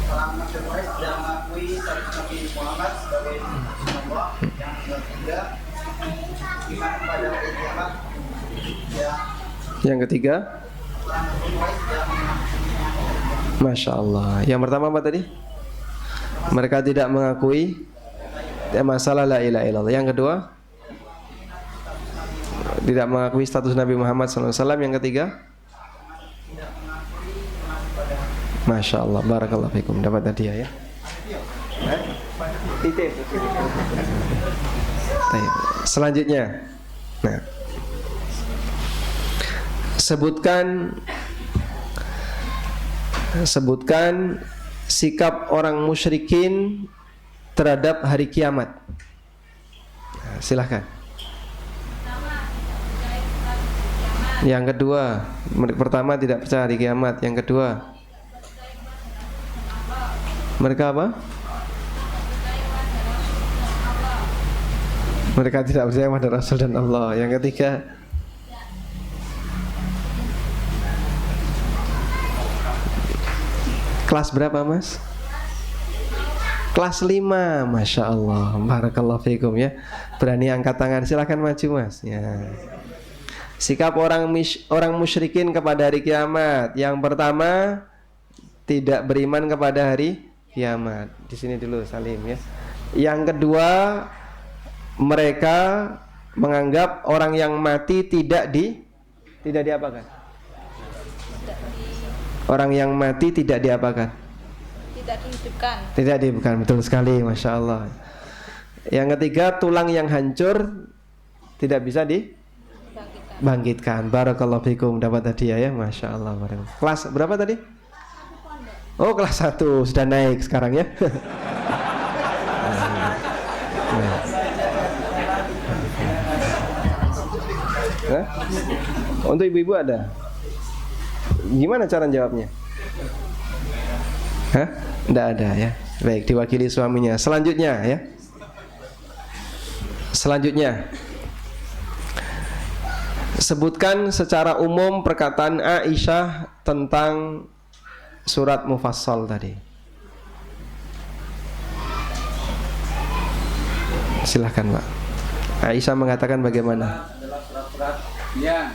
S5: Orang Mesir Quraisy sudah mengakui Nabi Muhammad sebagai Allah. Yang ketiga, iman kepada hari kiamat.
S3: Yang ketiga, Masya Allah. Yang pertama apa tadi? Mereka tidak mengakui masalah la ilaha illallah. Yang kedua, tidak mengakui status Nabi Muhammad SAW. Yang ketiga, Masya Allah, barakallahu fikum. Dapat hadiah ya. Selanjutnya, nah, sebutkan sikap orang musyrikin terhadap hari kiamat. Nah, silahkan. Yang kedua, pertama tidak percaya hari kiamat. Yang kedua, mereka apa? Mereka tidak percaya pada Rasul dan Allah. Yang ketiga, kelas berapa mas? Kelas 5, Masya Allah, barakallahu fikum ya. Berani angkat tangan, silahkan maju mas ya. Sikap orang musyrikin kepada hari kiamat. Yang pertama, tidak beriman kepada hari kiamat. Di sini dulu Salim ya. Yang kedua, mereka menganggap orang yang mati tidak diapakan. Orang yang mati tidak diapakan. Tidak dihidupkan. Betul sekali, Masya Allah. Yang ketiga, tulang yang hancur tidak bisa dibangkitkan. Barakallahu fikum. Dapat hadiah ya, Masya Allah. Kelas berapa tadi? Oh, kelas 1 sudah naik sekarang ya. Untuk ibu-ibu ada? Gimana cara jawabnya? Hah? Tidak ada ya. Baik, diwakili suaminya. Selanjutnya ya. Selanjutnya, sebutkan secara umum perkataan Aisyah tentang surat Mufassal tadi. Silahkan Pak. Aisyah mengatakan bagaimana?
S6: Adalah surat-surat yang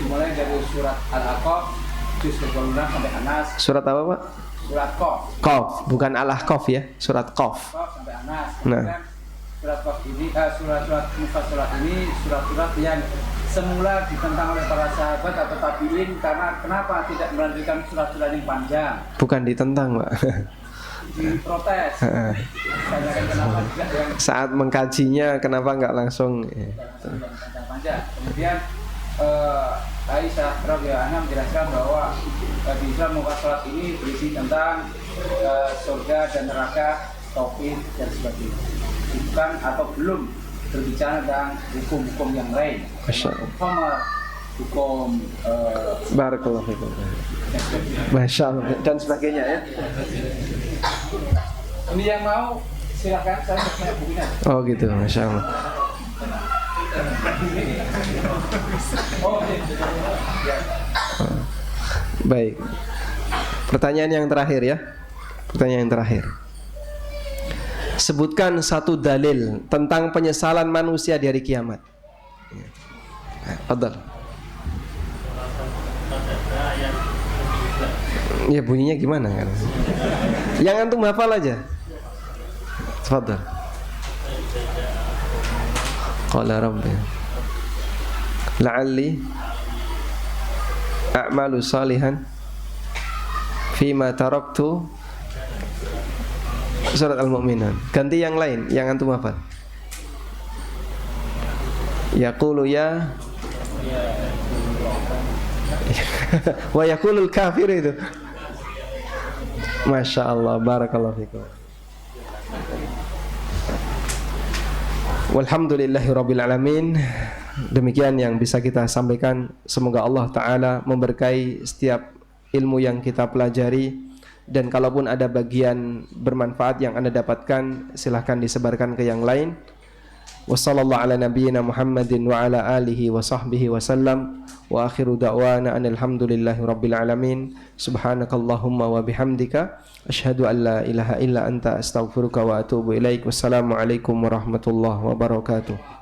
S6: dimulai dari surat Al-Aqaf juz 26 sampai Anas.
S3: Surat apa Pak?
S6: Surat Qaf.
S3: Qaf, bukan Al-Ahqaf ya. Surat Qaf.
S6: Qaf sampai Anas.
S3: Nah.
S6: Surat Qaf ini surat-surat Mufassalat ini surat-surat yang semula ditentang oleh para sahabat atau tabi'in karena kenapa tidak melanjutkan surat-surat yang panjang?
S3: Bukan ditentang, Pak.
S6: Diprotes. Tanyakan kenapa juga yang
S3: Saat mengkajinya kenapa nggak langsung
S6: panjang. Kemudian Aisyah radhiyallahu anha menjelaskan bahwa di Islam Mufassalat ini berisi tentang surga dan neraka, tauhid dan sebagainya. Bukan atau belum berbicara tentang hukum-hukum yang lain.
S3: Masya Allah.
S6: Homer
S7: hukum
S3: Barakallahu fikum. Masya Allah dan sebagainya ya.
S7: ini yang mau silakan, saya punya bukunya.
S3: Oh gitu, Masya Allah. Baik. Pertanyaan yang terakhir ya. Pertanyaan yang terakhir. Sebutkan satu dalil tentang penyesalan manusia di hari kiamat. Fadhal. Ya bunyinya gimana kan? Yang antum hafal aja. Fadhal. Qala rabbi la'alli a'malu salihan fima taraktu. Surat Al-Mu'minun. Ganti yang lain yang antum hafal. Yaqulu ya wa yaqulul kafir itu. Masya Allah, barakallahu fikum. Walhamdulillahi rabbil alamin. Demikian yang bisa kita sampaikan. Semoga Allah Ta'ala memberkahi setiap ilmu yang kita pelajari. Dan kalaupun ada bagian bermanfaat yang Anda dapatkan, silahkan disebarkan ke yang lain. Wassallallahu ala nabiyyina Muhammadin wa ala alihi wa sahbihi wa sallam. Wa akhiru da'wana anilhamdulillahi rabbil alamin. Subhanakallahumma wa bihamdika asyhadu an la ilaha illa anta astaghfiruka wa atubu ilaik. Wassalamualaikum warahmatullahi wabarakatuh.